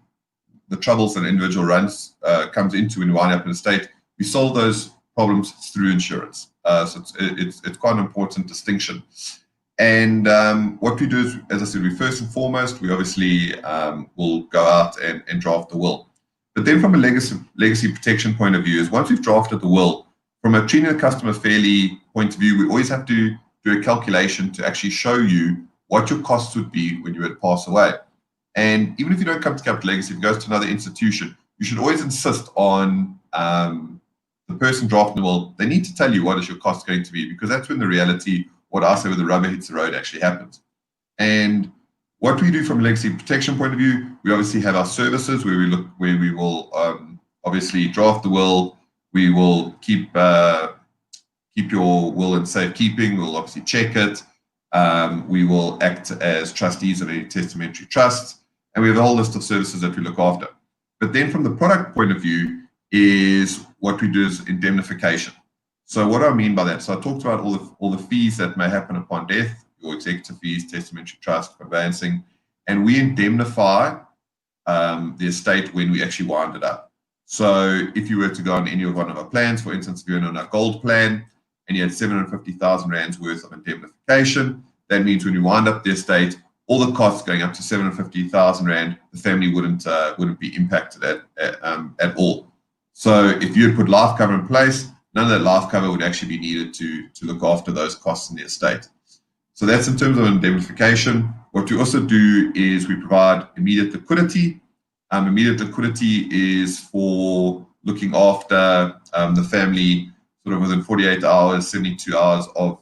troubles that an individual comes into when you wind up in a estate. We solve those problems through insurance. So it's quite an important distinction. And what we do is, as I said, we first and foremost, we obviously will go out and draft the will. But then from a legacy protection point of view is once we've drafted the will, from a treating the customer fairly point of view, we always have to do a calculation to actually show you what your costs would be when you were to pass away. And even if you don't come to Capital Legacy, if it goes to another institution, you should always insist on the person drafting the will, they need to tell you what is your cost going to be, because that's when the reality, what I say, when the rubber hits the road actually happens. And what we do from a legacy protection point of view, we obviously have our services where we will obviously draft the will. We will keep your will in safekeeping. We'll obviously check it. We will act as trustees of any testamentary trusts, and we have a whole list of services that we look after. But then from the product point of view is what we do is indemnification. So what do I mean by that? So I talked about all the fees that may happen upon death, your executive fees, testamentary trust, conveyancing, and we indemnify the estate when we actually wind it up. So if you were to go on any of one of our plans, for instance, if you're on our gold plan and you had 750,000 rands worth of indemnification, that means when you wind up the estate, all the costs going up to 750,000 rand, the family wouldn't be impacted at all. So if you had put life cover in place, none of that life cover would actually be needed to look after those costs in the estate. So that's in terms of indemnification. What we also do is we provide immediate liquidity. Immediate liquidity is for looking after the family sort of within 48 hours, 72 hours of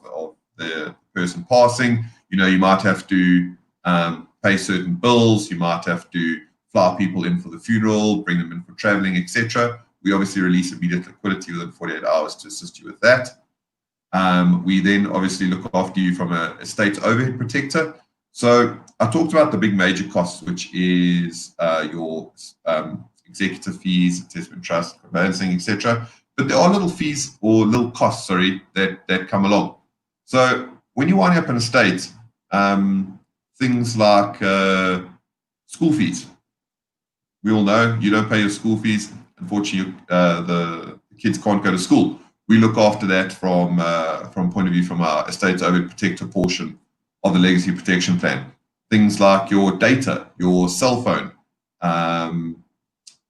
the person passing. You might have to pay certain bills. You might have to fly people in for the funeral, bring them in for traveling, etc. We obviously release immediate liquidity within 48 hours to assist you with that. We then obviously look after you from an estate overhead protector. So I talked about the big major costs, which is your executive fees, testament trust, conveyancing, etc. But there are little fees or little costs, that come along. So when you wind up an estate, things like school fees. We all know you don't pay your school fees. Unfortunately, the kids can't go to school. We look after that from point of view from our estates overhead protector portion of the legacy protection plan. Things like your data, your cell phone,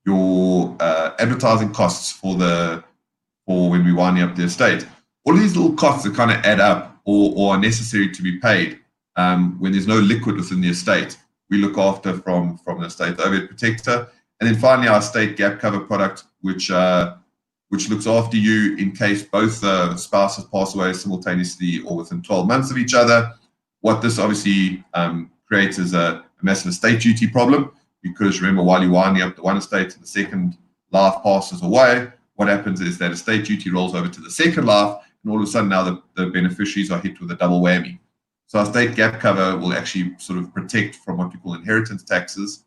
your advertising costs for when we winding up the estate. all these little costs that kind of add up or are necessary to be paid when there's no liquid within the estate, we look after from the estate overhead protector. And then finally, our estate gap cover product, which looks after you in case both spouses pass away simultaneously or within 12 months of each other. What this obviously creates is a massive estate duty problem, because remember, while you're winding up the one estate and the second life passes away, what happens is that estate duty rolls over to the second life, and all of a sudden now the beneficiaries are hit with a double whammy. So our estate gap cover will actually sort of protect from what we call inheritance taxes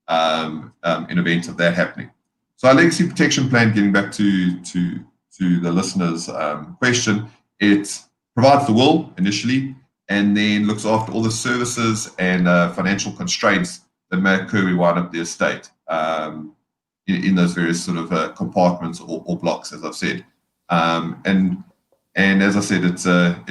in event of that happening. So our legacy protection plan, getting back to the listener's question, it provides the will initially, and then looks after all the services and financial constraints that may occur when we wind up the estate in those various sort of compartments or blocks, as I've said. And as I said, it's a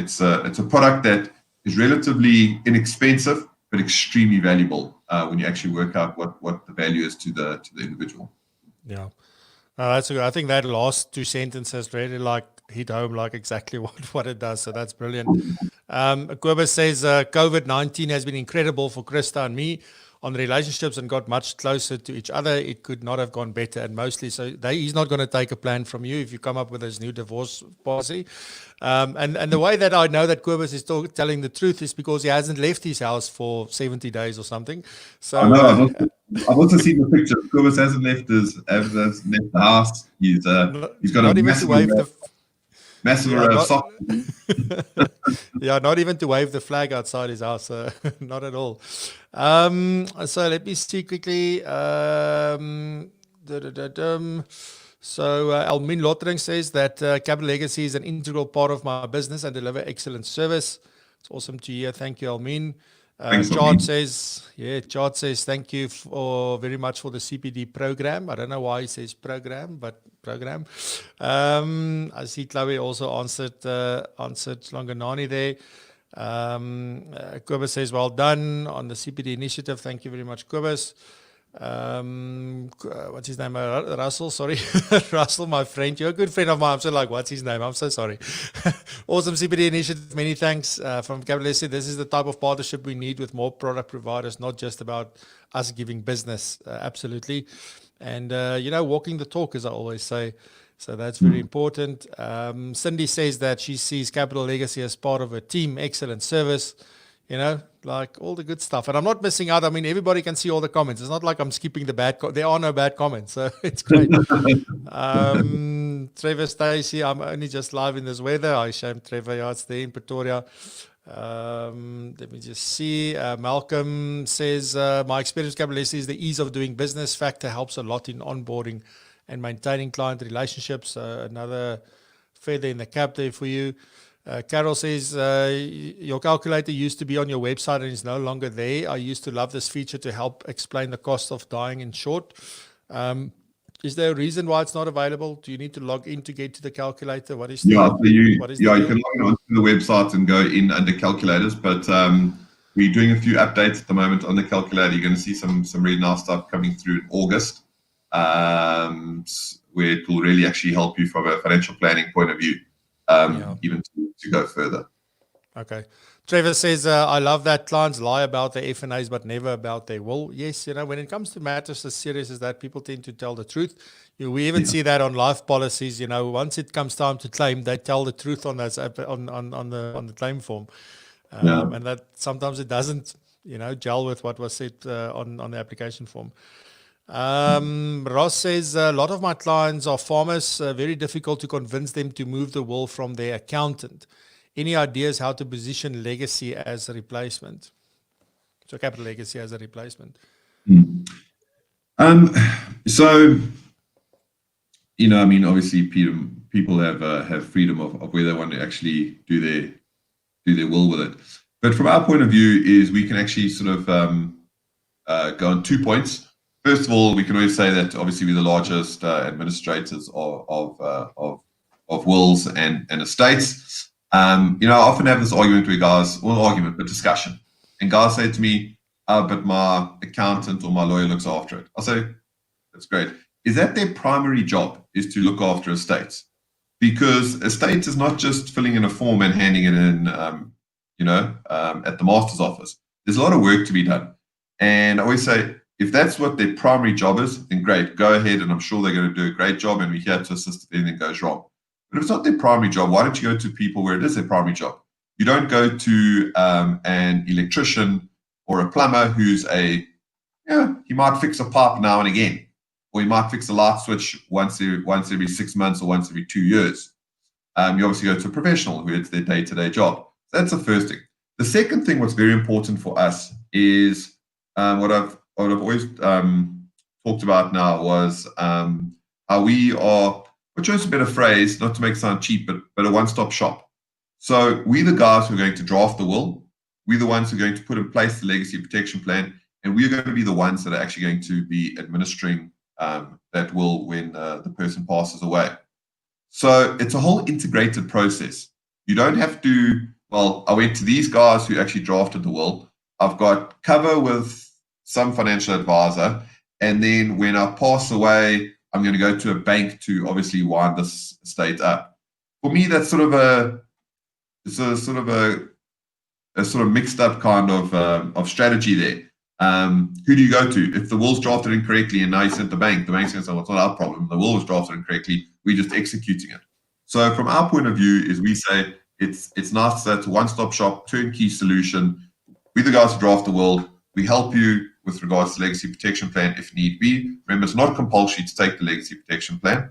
product that is relatively inexpensive but extremely valuable when you actually work out what the value is to the individual. Yeah, that's good. I think that last two sentences really hit home exactly what it does. So that's brilliant. Garbutt says COVID-19 has been incredible for Krista and me on the relationships and got much closer to each other. It could not have gone better, and mostly so he's not going to take a plan from you if you come up with this new divorce policy. And the way that I know that Garbutt is telling the truth is because he hasn't left his house for 70 days or something. So I know, I've also seen the picture. Garbutt hasn't left the house. He's got a massive sock. Yeah, not even to wave the flag outside his house. Not at all. So let me see quickly. So Almin Lottering says that Capital Legacy is an integral part of my business and deliver excellent service. It's awesome to hear. Thank you, Almin. Chart says thank you very much for the CPD program. I don't know why he says program, but program. I see Chloe also answered Longanani there. Kobus says well done on the CPD initiative. Thank you very much, Kobus. What's his name? Russell, sorry. Russell, my friend. You're a good friend of mine. I'm so what's his name? I'm so sorry. Awesome CPD initiative. Many thanks from Capital Legacy. This is the type of partnership we need with more product providers, not just about us giving business. Absolutely. And, walking the talk, as I always say. So that's very important. Cindy says that she sees Capital Legacy as part of a team. Excellent service. All the good stuff. And I'm not missing out. I mean, everybody can see all the comments. It's not like I'm skipping the bad there are no bad comments. So it's great. Trevor Stacey, I'm only just live in this weather. I shame Trevor. Yeah, it's there in Pretoria. Let me just see. Malcolm says, my experience with Capital Legacy is the ease of doing business. Factor helps a lot in onboarding and maintaining client relationships. Another feather in the cap there for you. Carol says, your calculator used to be on your website and is no longer there. I used to love this feature to help explain the cost of dying in short. Is there a reason why it's not available? Do you need to log in to get to the calculator? What is you can log in onto the website and go in under calculators, but we're doing a few updates at the moment on the calculator. You're going to see some really nice stuff coming through in August, where it will really actually help you from a financial planning point of view. Even to go further. Okay. Trevor says, I love that clients lie about their F&As but never about their will. Yes, when it comes to matters as serious as that, people tend to tell the truth. We even see that on life policies. Once it comes time to claim, they tell the truth on those on the claim form, and that sometimes it doesn't gel with what was said on the application form. Ross says a lot of my clients are farmers, very difficult to convince them to move the will from their accountant. Any ideas how to position legacy as a replacement? So Capital Legacy as a replacement. So obviously people have freedom of where they want to actually do their will with it. But from our point of view is we can actually sort of go on 2 points. First of all, we can always say that obviously we're the largest administrators of wills and estates. I often have this argument with guys, but discussion. And guys say to me, but my accountant or my lawyer looks after it. I'll say, that's great. Is that their primary job, is to look after estates? because estate is not just filling in a form and handing it in, at the master's office. There's a lot of work to be done. And I always say, if that's what their primary job is, then great, go ahead, and I'm sure they're going to do a great job, and we're here to assist if anything goes wrong. But if it's not their primary job, why don't you go to people where it is their primary job? You don't go to an electrician or a plumber who's he might fix a pipe now and again, or he might fix a light switch once every 6 months or once every 2 years. You obviously go to a professional who it's their day-to-day job. So that's the first thing. The second thing, what's very important for us is what I've always talked about now was how we are, which is a better phrase, not to make it sound cheap, but a one-stop shop. So we're the guys who are going to draft the will. We're the ones who are going to put in place the legacy protection plan, and we're going to be the ones that are actually going to be administering that will when the person passes away. So it's a whole integrated process. You don't have to, I went to these guys who actually drafted the will. I've got cover with some financial advisor, and then when I pass away, I'm going to go to a bank to obviously wind this estate up. For me, that's sort of a mixed up kind of strategy there. Who do you go to? If the will's drafted incorrectly and now you sent the bank's going to say, well, it's not our problem. The will was drafted incorrectly. We're just executing it. So from our point of view is we say it's nice that it's a one-stop shop, turnkey solution. We're the guys who draft the will. We help you with regards to legacy protection plan if need be. Remember, it's not compulsory to take the legacy protection plan.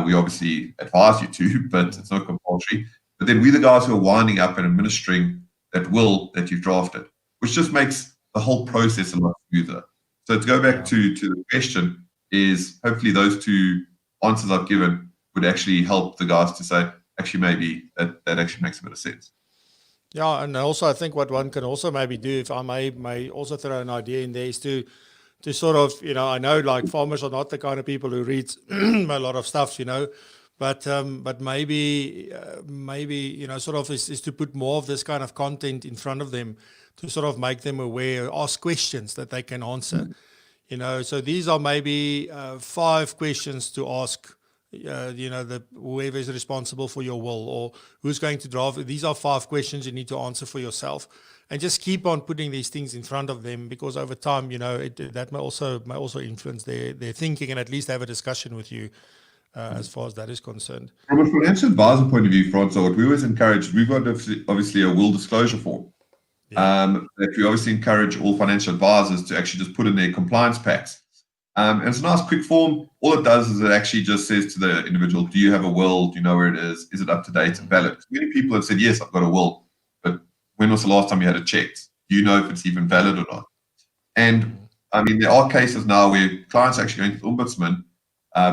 We obviously advise you to, but it's not compulsory. But then we're the guys who are winding up and administering that will that you've drafted, which just makes the whole process a lot smoother. So to go back to the question is, hopefully those two answers I've given would actually help the guys to say, actually, maybe that actually makes a bit of sense. Yeah, and also I think what one can also maybe do, if I may also throw an idea in there, is to sort of, I know like farmers are not the kind of people who read a lot of stuff, but maybe sort of is to put more of this kind of content in front of them to sort of make them aware, ask questions that they can answer. So these are maybe 5 questions to ask. Whoever is responsible for your will or who's going to draft. These are 5 questions you need to answer for yourself, and just keep on putting these things in front of them, because over time, that may also influence their thinking, and at least have a discussion with you as far as that is concerned. From a financial advisor point of view, Francois, what we always encourage, we've got obviously a will disclosure form that we obviously encourage all financial advisors to actually just put in their compliance packs. And it's a nice quick form. All it does is it actually just says to the individual, do you have a will? Do you know where it is? Is it up to date and valid? Many people have said, yes, I've got a will. But when was the last time you had it checked? Do you know if it's even valid or not? And I mean, there are cases now where clients are actually going to the ombudsman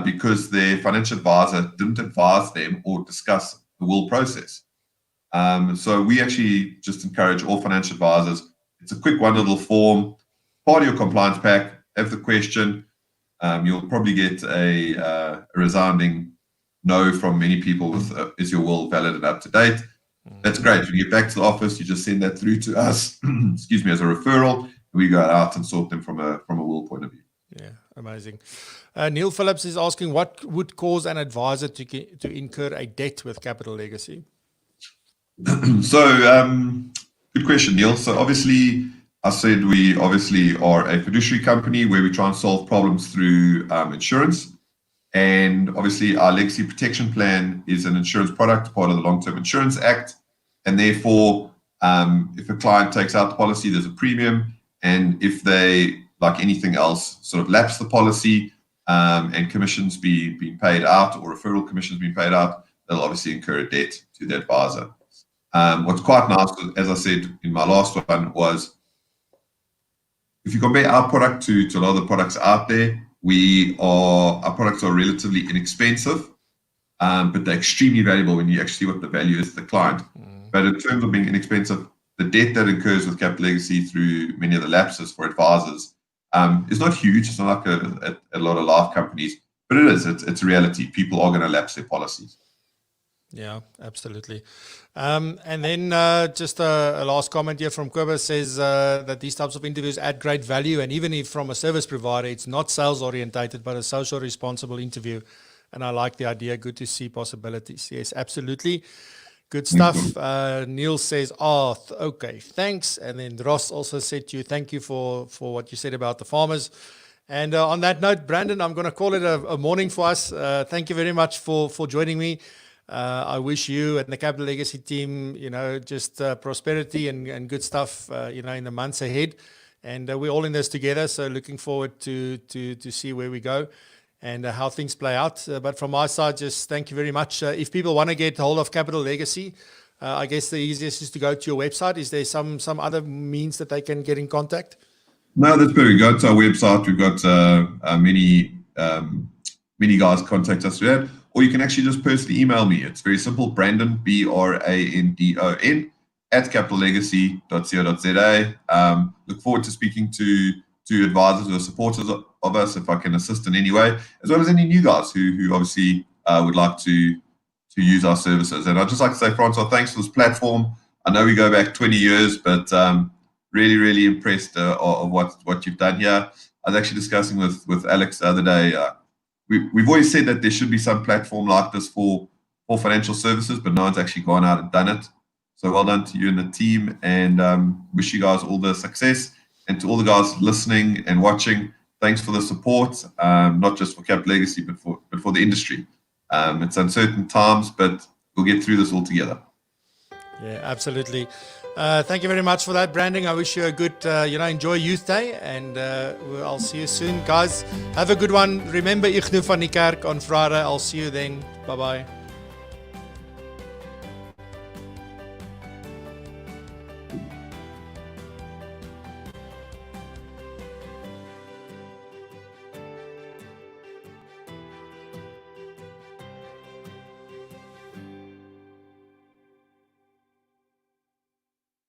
because their financial advisor didn't advise them or discuss the will process. So we actually just encourage all financial advisors. It's a quick one little form, part of your compliance pack, have the question. You'll probably get a resounding no from many people with, is your will valid and up to date? That's great. When you get back to the office, you just send that through to us, excuse me, as a referral. We go out and sort them from a will point of view. Yeah, amazing. Neil Phillips is asking, what would cause an advisor to incur a debt with Capital Legacy? So, good question, Neil. So obviously, I said we obviously are a fiduciary company where we try and solve problems through insurance. And obviously our legacy protection plan is an insurance product, part of the Long-Term Insurance Act. And therefore, if a client takes out the policy, there's a premium. And if they, like anything else, sort of lapse the policy and commissions being paid out, or referral commissions being paid out, they'll obviously incur a debt to the advisor. What's quite nice, as I said in my last one, was if you compare our product to a lot of the products out there, our products are relatively inexpensive, but they're extremely valuable when you actually see what the value is to the client. But in terms of being inexpensive, the debt that incurs with Capital Legacy through many of the lapses for advisors is not huge. It's not like a lot of life companies, but it is. It's a reality. People are going to lapse their policies. Yeah, absolutely. And then just a last comment here from Kobus says that these types of interviews add great value, and even if from a service provider, it's not sales orientated, but a social responsible interview, and I like the idea. Good to see possibilities. Yes, absolutely. Good stuff. Neil says, okay, thanks. And then Ross also said to you, thank you for what you said about the farmers. And on that note, Brandon, I'm going to call it a morning for us. Thank you very much for joining me. I wish you and the Capital Legacy team, just prosperity and good stuff, in the months ahead. And we're all in this together. So looking forward to see where we go and how things play out. But from my side, just thank you very much. If people want to get hold of Capital Legacy, I guess the easiest is to go to your website. Is there some other means that they can get in contact? No, that's perfect. Go to our website. We've got many guys contact us through that. Or you can actually just personally email me. It's very simple. Brandon, BRANDON, @capitallegacy.co.za. Look forward to speaking to advisors or supporters of us if I can assist in any way, as well as any new guys who obviously would like to use our services. And I'd just like to say, Francois, thanks for this platform. I know we go back 20 years, but really, really impressed of what you've done here. I was actually discussing with Alex the other day. We've always said that there should be some platform like this for financial services, but no one's actually gone out and done it. So well done to you and the team, and wish you guys all the success. And to all the guys listening and watching, thanks for the support, not just for Capital Legacy, but for the industry. It's uncertain times, but we'll get through this all together. Yeah, absolutely. Thank you very much for that, Brandon. I wish you a good, enjoy Youth Day, and I'll see you soon. Guys, have a good one. Remember, ich nu van die kerk on Friday. I'll see you then. Bye-bye.